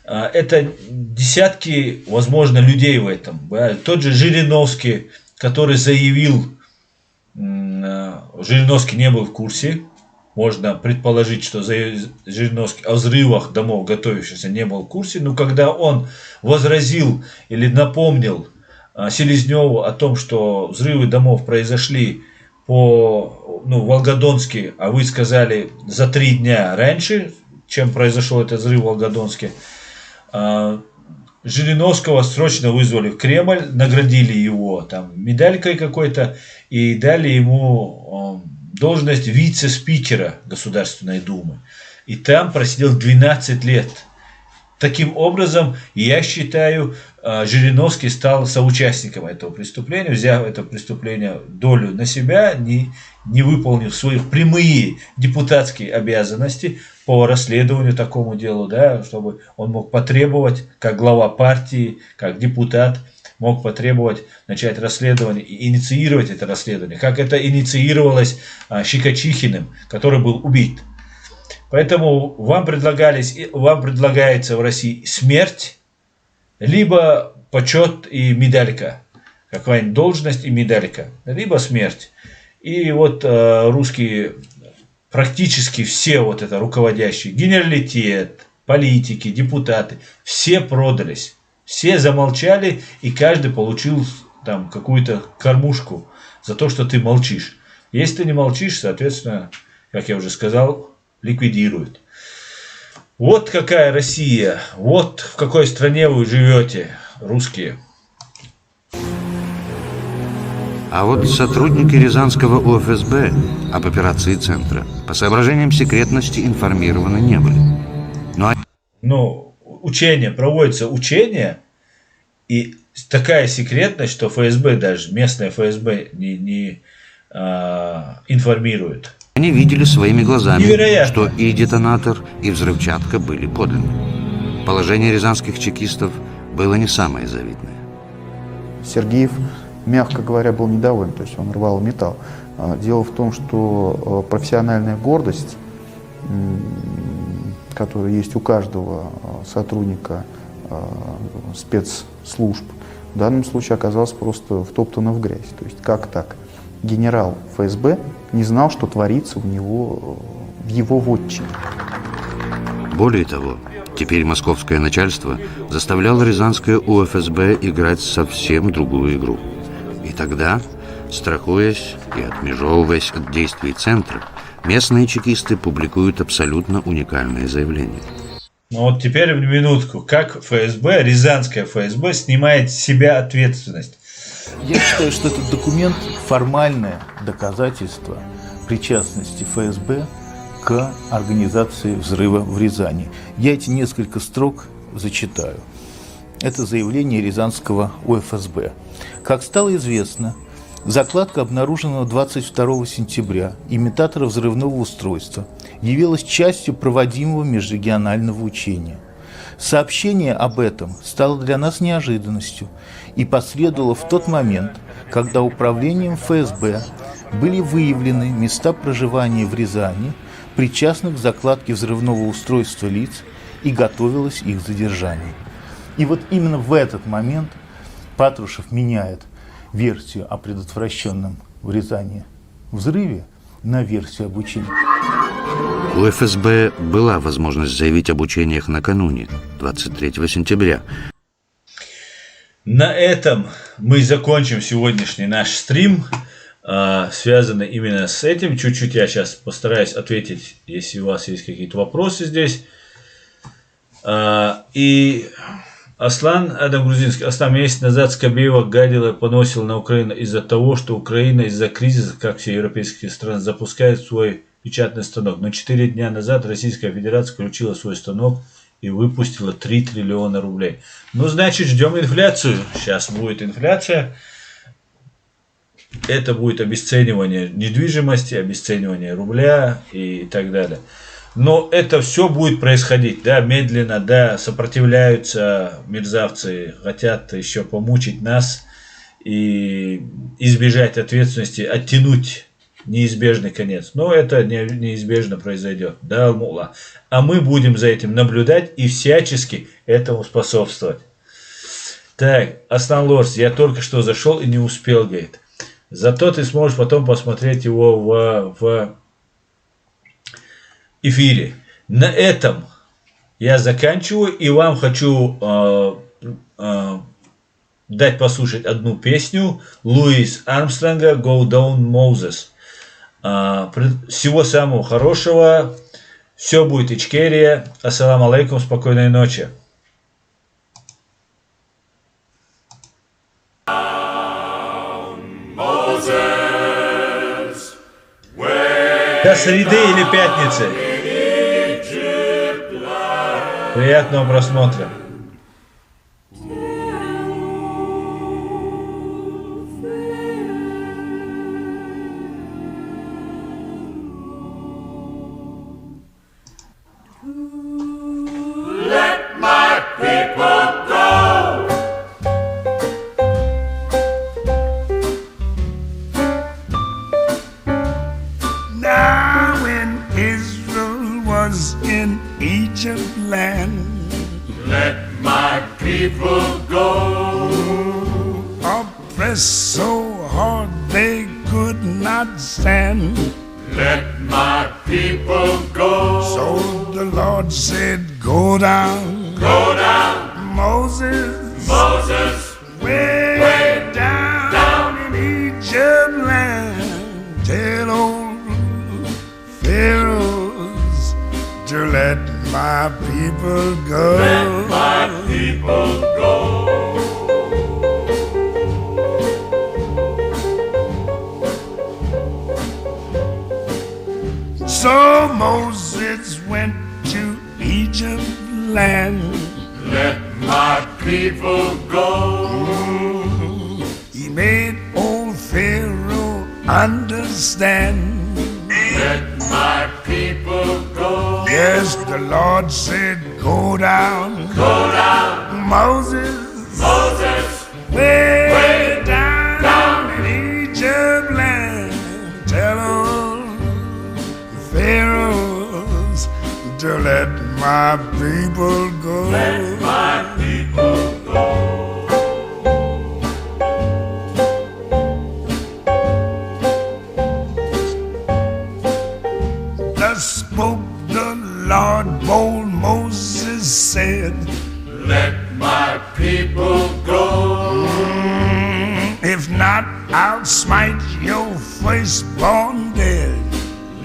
Это десятки, возможно, людей в этом. Да. Тот же Жириновский, который заявил, Жириновский не был в курсе. Можно предположить, что Жириновский о взрывах домов готовившихся не был в курсе, но когда он возразил или напомнил Селезневу о том, что взрывы домов произошли в Волгодонске, а вы сказали за 3 дня раньше, чем произошел этот взрыв в Волгодонске, Жириновского срочно вызвали в Кремль, наградили его там медалькой какой-то и дали ему должность вице-спикера Государственной Думы. И там просидел 12 лет. Таким образом, я считаю, Жириновский стал соучастником этого преступления, взяв это преступление долю на себя, не выполнив свои прямые депутатские обязанности по расследованию такому делу, да, чтобы он мог потребовать, как глава партии, как депутат, мог потребовать начать расследование и инициировать это расследование, как это инициировалось Щекочихиным, который был убит. Поэтому вам предлагается в России смерть, либо почет и медалька, какая-нибудь должность и медалька, либо смерть. И вот русские, практически все вот это руководящие, генералитет, политики, депутаты, все продались. Все замолчали, и каждый получил там какую-то кормушку за то, что ты молчишь. Если ты не молчишь, соответственно, как я уже сказал, ликвидируют. Вот какая Россия, вот в какой стране вы живете, русские. А вот сотрудники Рязанского УФСБ об операции Центра по соображениям секретности информированы не были. Проводятся учения, и такая секретность, что ФСБ, даже местное ФСБ не информирует. Они видели своими глазами, Невероятно. что и детонатор, и взрывчатка были подлинны. Положение рязанских чекистов было не самое завидное. Сергеев, мягко говоря, был недоволен, то есть он рвал металл. Дело в том, что профессиональная гордость, которая есть у каждого сотрудника спецслужб, в данном случае оказалась просто втоптана в грязь. То есть как так? Генерал ФСБ не знал, что творится у него в его вотчине. Более того, теперь московское начальство заставляло рязанское УФСБ играть совсем другую игру. И тогда, страхуясь и отмежевываясь от действий Центра, местные чекисты публикуют абсолютно уникальное заявление. Ну вот теперь минутку. Как ФСБ, рязанское ФСБ, снимает с себя ответственность? Я считаю, что этот документ – формальное доказательство причастности ФСБ к организации взрыва в Рязани. Я эти несколько строк зачитаю. Это заявление Рязанского УФСБ. Как стало известно, закладка, обнаруженного 22 сентября имитатора взрывного устройства, явилась частью проводимого межрегионального учения. Сообщение об этом стало для нас неожиданностью и последовало в тот момент, когда управлением ФСБ были выявлены места проживания в Рязани, причастных к закладке взрывного устройства лиц, и готовилось их задержание. И вот именно в этот момент Патрушев меняет версию о предотвращенном в Рязани взрыве на версию об учении. У ФСБ была возможность заявить об учениях накануне, 23 сентября. На этом мы закончим сегодняшний наш стрим, связанный именно с этим. Чуть-чуть я сейчас постараюсь ответить, если у вас есть какие-то вопросы здесь. И Аслан, Адам Грузинский. Аслан, месяц назад Скобеева гадила, поносила на Украину из-за того, что Украина из-за кризиса, как все европейские страны, запускает свой печатный станок. Но 4 дня назад Российская Федерация включила свой станок и выпустила 3 триллиона рублей. Ну, значит, ждем инфляцию. Сейчас будет инфляция. Это будет обесценивание недвижимости, обесценивание рубля и так далее. Но это все будет происходить, да, медленно, да, сопротивляются мерзавцы, хотят еще помучить нас и избежать ответственности, оттянуть неизбежный конец. Но это неизбежно произойдет, да, Алмула. А мы будем за этим наблюдать и всячески этому способствовать. Так, Аслан Лорс, я только что зашел и не успел, говорит. Зато ты сможешь потом посмотреть его в эфире. На этом я заканчиваю и вам хочу дать послушать одну песню Луис Армстронга «Go Down Moses». Всего самого хорошего. Все будет Ичкерия. Ассаламу алейкум. Спокойной ночи. До среды или пятницы. Приятного просмотра. Let my people go. Now when Israel was in Egypt land, let my people go. Oppressed so hard they could not stand, let my people go. So the Lord said, go down, Moses, way down in Egypt land. Tell old Pharaohs to let my people go. Let my people go. So Moses went to Egypt land. Let my people go. He made old Pharaoh understand. Let my people go. Yes, the Lord said, go down, Moses, way down in Egypt land. Tell them Pharaohs to let my people go. Let my people go. Thus spoke the Lord, bold Moses said, let my people go. If not, I'll smite your firstborn dead.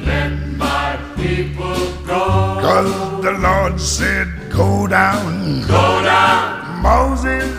Let my people go. 'Cause the Lord said, go down, Moses,